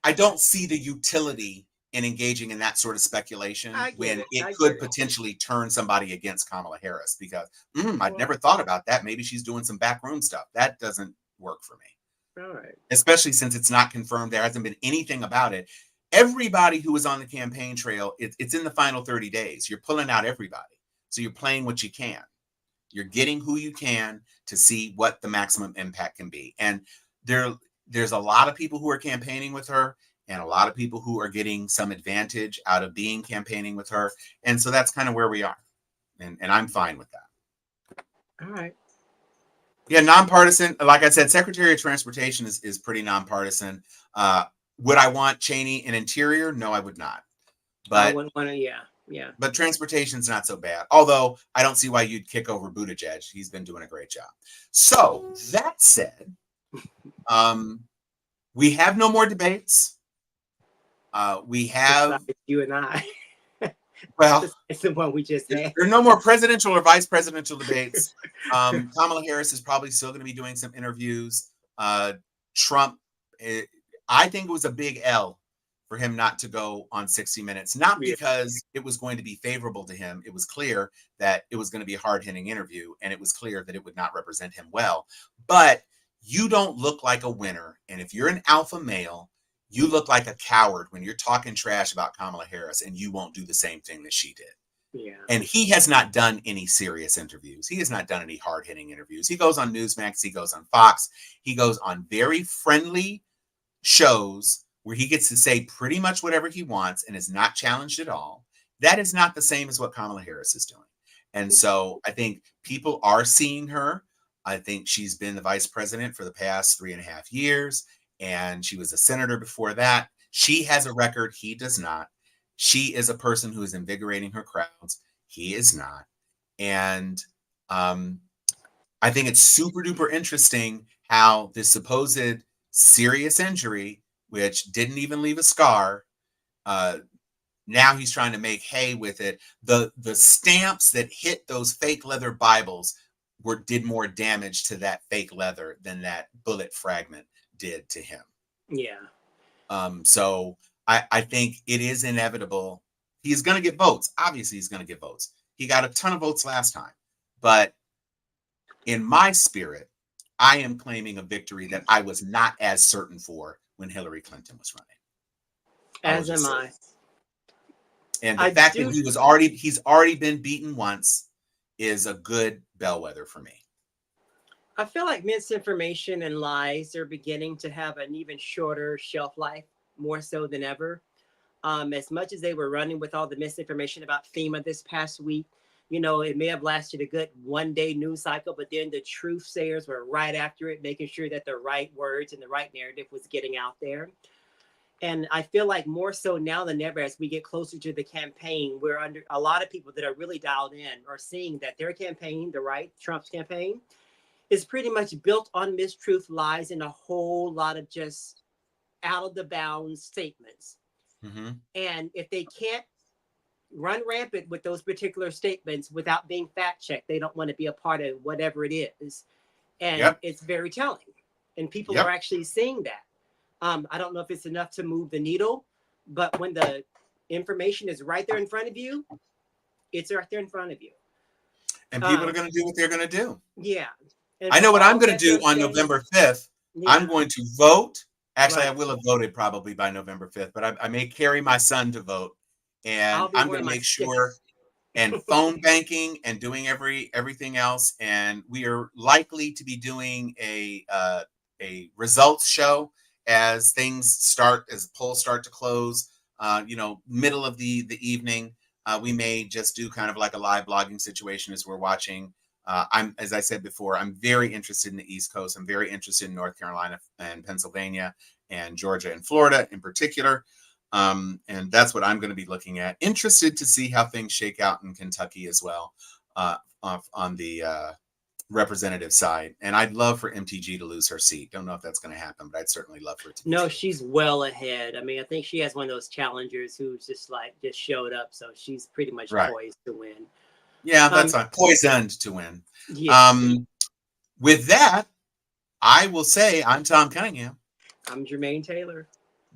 I don't see the utility in engaging in that sort of speculation when it could potentially turn somebody against Kamala Harris because I'd never thought about that. Maybe she's doing some backroom stuff. That doesn't work for me. All right. Especially since it's not confirmed. There hasn't been anything about it. Everybody who was on the campaign trail, it's in the final 30 days. You're pulling out everybody. So you're playing what you can. You're getting who you can to see what the maximum impact can be. And there's a lot of people who are campaigning with her and a lot of people who are getting some advantage out of being campaigning with her. And so that's kind of where we are. And I'm fine with that. All right. Yeah, nonpartisan. Like I said, Secretary of Transportation is pretty nonpartisan. Would I want Cheney in Interior? No, I would not. But I wouldn't want to, yeah. But transportation's not so bad. Although I don't see why you'd kick over Buttigieg. He's been doing a great job. So that said, we have no more debates. We have you and I. Well, it's the one we just had. There are no more presidential or vice presidential debates. Kamala Harris is probably still going to be doing some interviews. Trump, I think it was a big L for him not to go on 60 Minutes, not because it was going to be favorable to him. It was clear that it was going to be a hard-hitting interview, and it was clear that it would not represent him well. But you don't look like a winner, and if you're an alpha male, you look like a coward when you're talking trash about Kamala Harris and you won't do the same thing that she did. Yeah. And he has not done any serious interviews. He has not done any hard-hitting interviews. He goes on Newsmax. He goes on Fox. He goes on very friendly shows where he gets to say pretty much whatever he wants and is not challenged at all. That is not the same as what Kamala Harris is doing. And so I think people are seeing her. I think she's been the vice president for the past 3.5 years. And she was a senator before that. She has a record. He does not. She is a person who is invigorating her crowds. He is not. And I think it's super duper interesting how this supposed serious injury, which didn't even leave a scar, now he's trying to make hay with it. The stamps that hit those fake leather Bibles did more damage to that fake leather than that bullet fragment did to him. Yeah. So I think it is inevitable. He's going to get votes. Obviously, he's going to get votes. He got a ton of votes last time. But in my spirit, I am claiming a victory that I was not as certain for when Hillary Clinton was running. As am I. And the fact that he's already been beaten once is a good bellwether for me. I feel like misinformation and lies are beginning to have an even shorter shelf life, more so than ever. As much as they were running with all the misinformation about FEMA this past week, you know, it may have lasted a good one-day news cycle, but then the truth sayers were right after it, making sure that the right words and the right narrative was getting out there. And I feel like more so now than ever, as we get closer to the campaign, we're under a lot of people that are really dialed in are seeing that their campaign, the right, Trump's campaign, is pretty much built on mistruth, lies, and a whole lot of just out of the bounds statements. Mm-hmm. And if they can't run rampant with those particular statements without being fact checked, they don't want to be a part of whatever it is. And it's very telling. And people are actually seeing that. I don't know if it's enough to move the needle, but when the information is right there in front of you, it's right there in front of you. And people are going to do what they're going to do. Yeah. And I know what I'm going to do on November 5th. Yeah. I'm going to vote. Actually, I will have voted probably by November 5th, but I may carry my son to vote. And I'm going to make sure and phone banking and doing everything else. And we are likely to be doing a results show as things start, as polls start to close, middle of the evening. We may just do kind of like a live blogging situation as we're watching. As I said before, I'm very interested in the East Coast. I'm very interested in North Carolina and Pennsylvania and Georgia and Florida in particular. And that's what I'm going to be looking at. Interested to see how things shake out in Kentucky as well, on the representative side. And I'd love for MTG to lose her seat. Don't know if that's going to happen, but I'd certainly love for it to be true. She's well ahead. I mean, I think she has one of those challengers who's just showed up. So she's pretty much poised to win. Yeah, that's fine. Poisoned to win. Yeah. With that, I will say I'm Tom Cunningham. I'm Jermaine Taylor.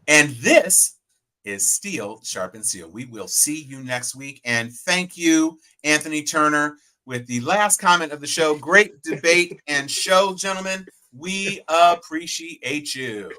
And this is Steel Sharpen Steel. We will see you next week. And thank you, Anthony Turner, with the last comment of the show. Great debate and show, gentlemen. We appreciate you.